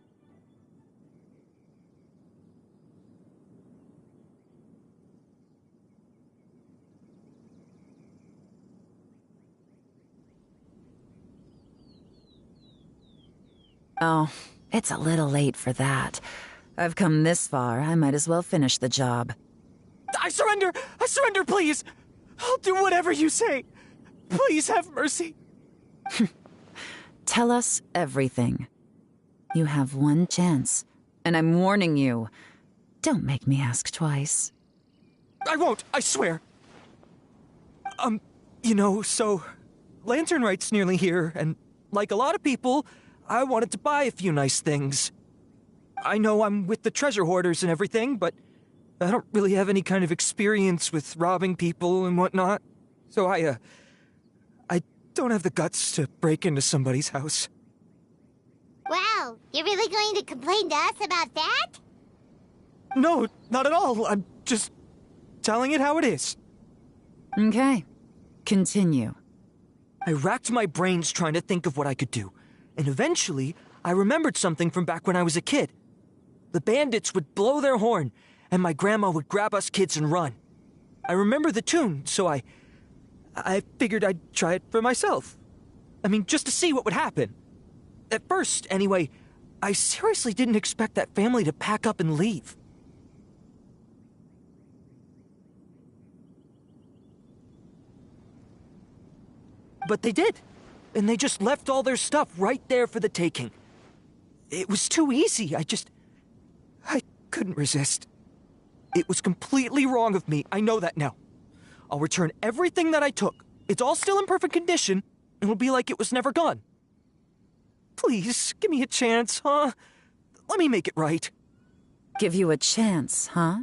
Oh, it's a little late for that. I've come this far, I might as well finish the job. I surrender! I surrender, please! I'll do whatever you say. Please have mercy. Tell us everything. You have one chance, and I'm warning you. Don't make me ask twice. I won't, I swear. So Lantern Right's nearly here, and like a lot of people, I wanted to buy a few nice things. I know I'm with the treasure hoarders and everything, but I don't really have any kind of experience with robbing people and whatnot. So I don't have the guts to break into somebody's house. Wow, you're really going to complain to us about that? No, not at all. I'm just telling it how it is. Okay, continue. I racked my brains trying to think of what I could do, and eventually I remembered something from back when I was a kid. The bandits would blow their horn, and my grandma would grab us kids and run. I remember the tune, so I figured I'd try it for myself. I mean, just to see what would happen. At first, anyway, I seriously didn't expect that family to pack up and leave. But they did, and they just left all their stuff right there for the taking. It was too easy, I couldn't resist. It was completely wrong of me, I know that now. I'll return everything that I took. It's all still in perfect condition, and it'll be like it was never gone. Please, give me a chance, huh? Let me make it right. Give you a chance, huh?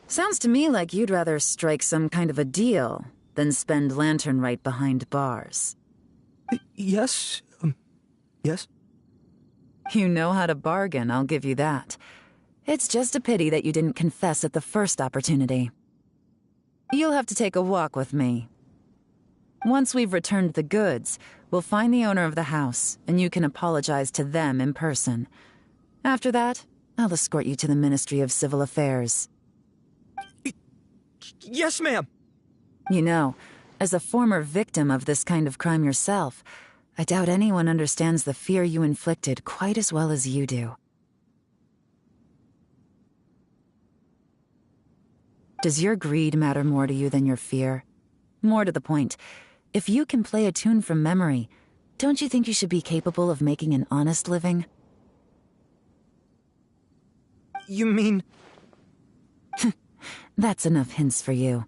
Sounds to me like you'd rather strike some kind of a deal than spend Lantern Right behind bars. Yes? Yes? You know how to bargain, I'll give you that. It's just a pity that you didn't confess at the first opportunity. You'll have to take a walk with me. Once we've returned the goods, we'll find the owner of the house, and you can apologize to them in person. After that, I'll escort you to the Ministry of Civil Affairs. Yes, ma'am. You know, as a former victim of this kind of crime yourself, I doubt anyone understands the fear you inflicted quite as well as you do. Does your greed matter more to you than your fear? More to the point, if you can play a tune from memory, don't you think you should be capable of making an honest living? You mean... That's enough hints for you.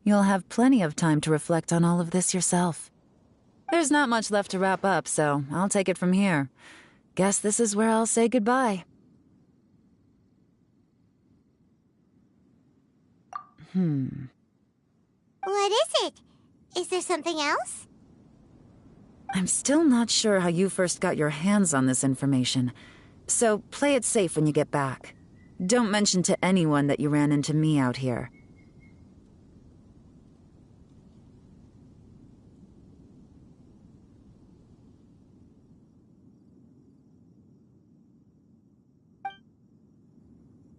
You'll have plenty of time to reflect on all of this yourself. There's not much left to wrap up, so I'll take it from here. Guess this is where I'll say goodbye. What is it? Is there something else? I'm still not sure how you first got your hands on this information, so play it safe when you get back. Don't mention to anyone that you ran into me out here.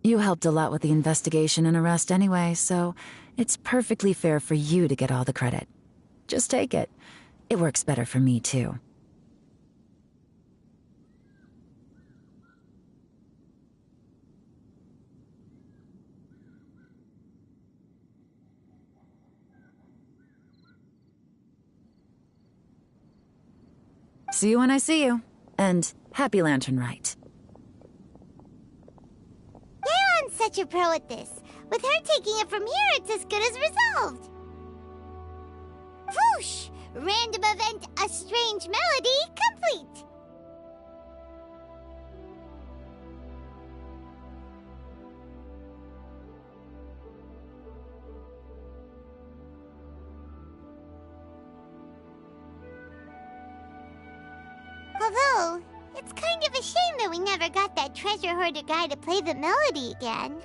You helped a lot with the investigation and arrest anyway, so it's perfectly fair for you to get all the credit. Just take it. It works better for me, too. See you when I see you. And happy Lantern Rite. Leon's such a pro at this. With her taking it from here, it's as good as resolved. Whoosh! Random event, a strange melody, complete. Although, it's kind of a shame that we never got that treasure hoarder guy to play the melody again.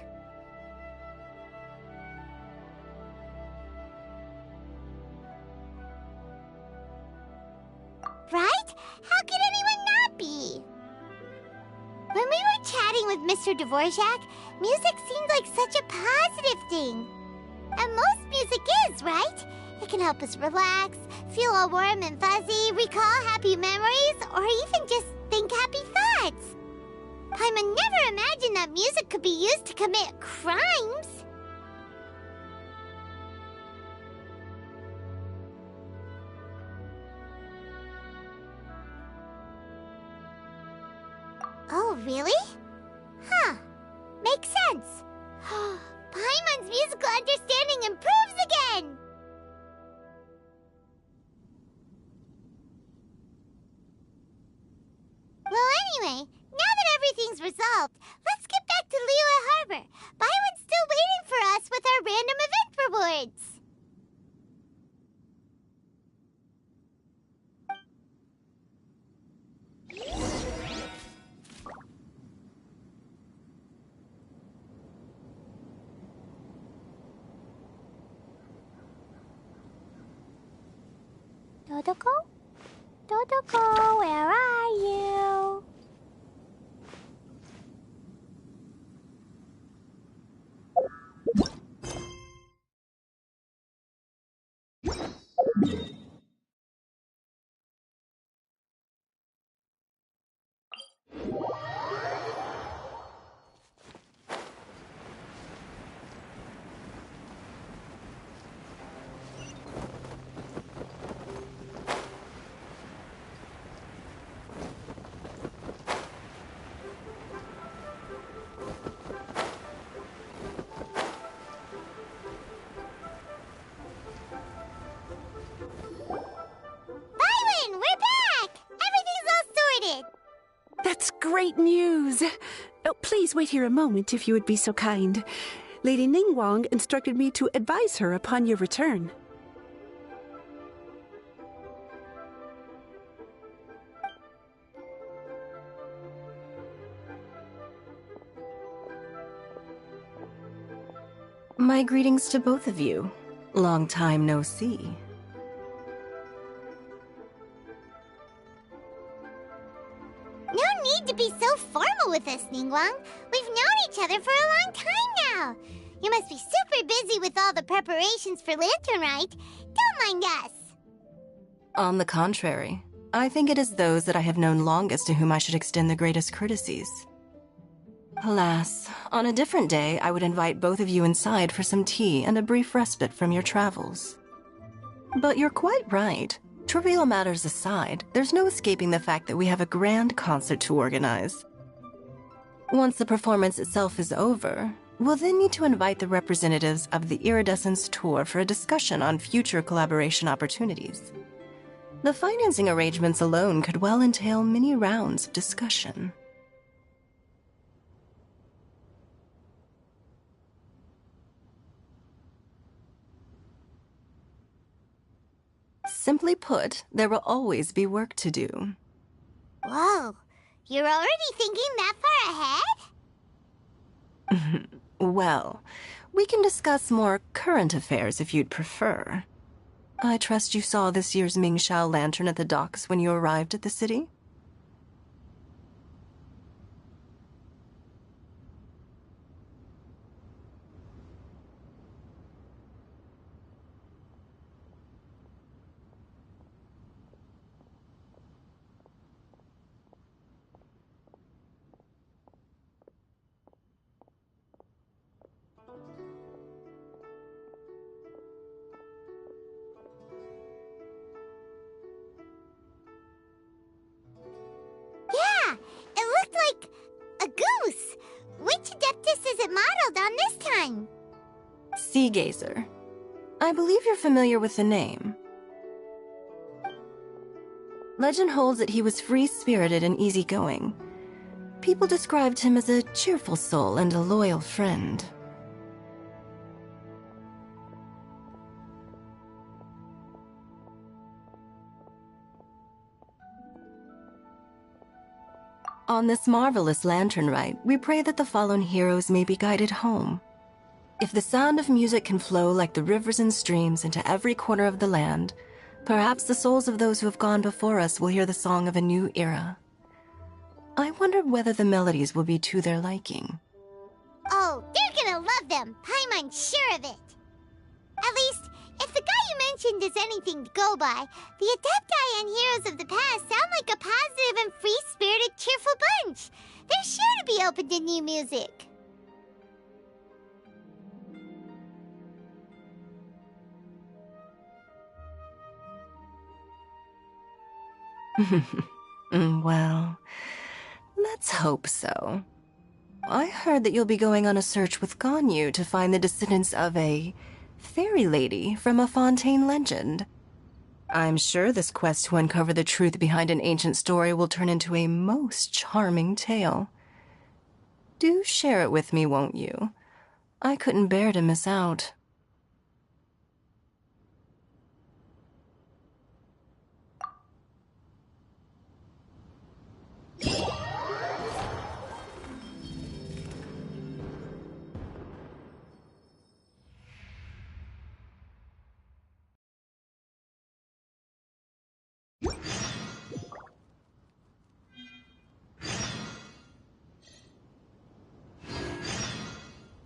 Right? How could anyone not be? When we were chatting with Mr. Dvorak, music seemed like such a positive thing. And most music is, right? It can help us relax, feel all warm and fuzzy, recall happy memories, or even just think happy thoughts. Paimon never imagined that music could be used to commit crimes. Oh, really? Huh. Makes sense. Paimon's musical understanding improves again! Well, anyway, now that everything's resolved, let's get back to Liyue Harbor. Byron's still waiting for us with our random event rewards. Dodoko? Dodoko, where are you? That's great news! Oh, please wait here a moment if you would be so kind. Lady Ningguang instructed me to advise her upon your return. My greetings to both of you. Long time no see. No need to be so formal with us, Ningguang. We've known each other for a long time now. You must be super busy with all the preparations for Lantern Rite. Don't mind us. On the contrary, I think it is those that I have known longest to whom I should extend the greatest courtesies. Alas, on a different day, I would invite both of you inside for some tea and a brief respite from your travels. But you're quite right. Trivial matters aside, there's no escaping the fact that we have a grand concert to organize. Once the performance itself is over, we'll then need to invite the representatives of the Iridescence Tour for a discussion on future collaboration opportunities. The financing arrangements alone could well entail many rounds of discussion. Simply put, there will always be work to do. Whoa, you're already thinking that far ahead? Well, we can discuss more current affairs if you'd prefer. I trust you saw this year's Mingxiao lantern at the docks when you arrived at the city? Sea Gazer. I believe you're familiar with the name. Legend holds that he was free-spirited and easygoing. People described him as a cheerful soul and a loyal friend. On this marvelous lantern rite, we pray that the fallen heroes may be guided home. If the sound of music can flow like the rivers and streams into every corner of the land, perhaps the souls of those who have gone before us will hear the song of a new era. I wonder whether the melodies will be to their liking. Oh, they're gonna love them. Paimon's sure of it. At least, if the guy you mentioned is anything to go by, the Adepti and Heroes of the Past sound like a positive and free-spirited, cheerful bunch. They're sure to be open to new music. Well, let's hope so. I heard that you'll be going on a search with Ganyu to find the descendants of a fairy lady from a Fontaine legend. I'm sure this quest to uncover the truth behind an ancient story will turn into a most charming tale. Do share it with me, won't you? I couldn't bear to miss out.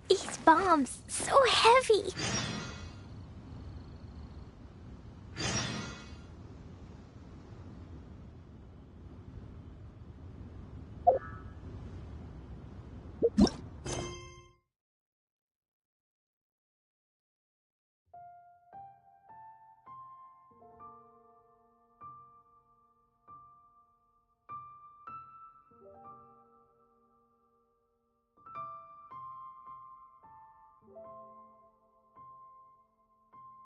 These bombs, so heavy.